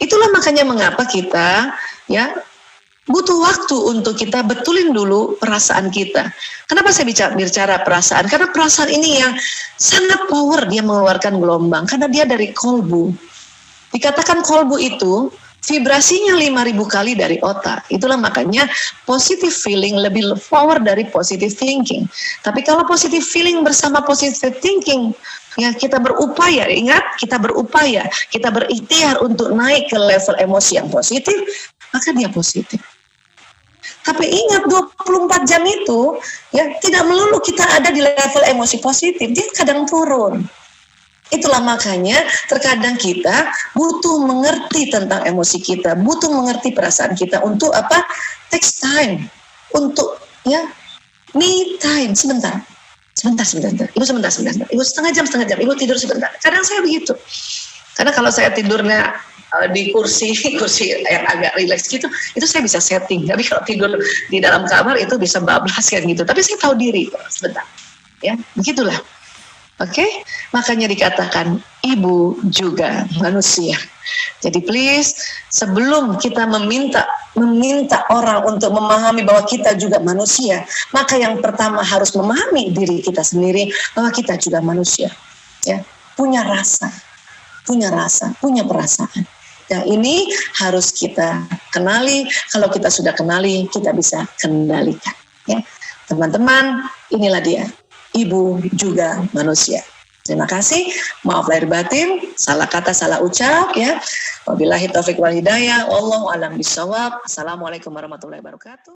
Itulah makanya mengapa kita ya butuh waktu untuk kita betulin dulu perasaan kita. Kenapa saya bicara perasaan? Karena perasaan ini yang sangat power, dia mengeluarkan gelombang. Karena dia dari kolbu. Dikatakan kolbu itu vibrasinya 5.000 kali dari otak. Itulah makanya positive feeling lebih power dari positive thinking. Tapi kalau positive feeling bersama positive thinking, ya kita berupaya, ingat, kita berupaya, kita berikhtiar untuk naik ke level emosi yang positif, maka dia positif. Tapi ingat 24 jam itu ya tidak melulu kita ada di level emosi positif, dia kadang turun. Itulah makanya terkadang kita butuh mengerti tentang emosi kita, butuh mengerti perasaan kita untuk apa? Takes time, untuk ya me time, sebentar. Ibu sebentar. Ibu setengah jam, ibu tidur sebentar. Kadang saya begitu. Karena kalau saya tidurnya di kursi yang agak rileks gitu, itu saya bisa setting. Tapi kalau tidur di dalam kamar itu bisa bablas kan gitu. Tapi saya tahu diri, sebentar. Ya, begitulah. Oke, makanya dikatakan ibu juga manusia. Jadi please, sebelum kita meminta orang untuk memahami bahwa kita juga manusia, maka yang pertama harus memahami diri kita sendiri bahwa kita juga manusia. Ya, punya rasa, punya perasaan. Yang ini harus kita kenali. Kalau kita sudah kenali, kita bisa kendalikan. Ya, teman-teman, inilah dia. Ibu juga manusia. Terima kasih. Maaf lahir batin, salah kata, salah ucap. Ya. Wabillahi taufiq wal hidayah. Wallahu a'lam bishawab. Assalamualaikum warahmatullahi wabarakatuh.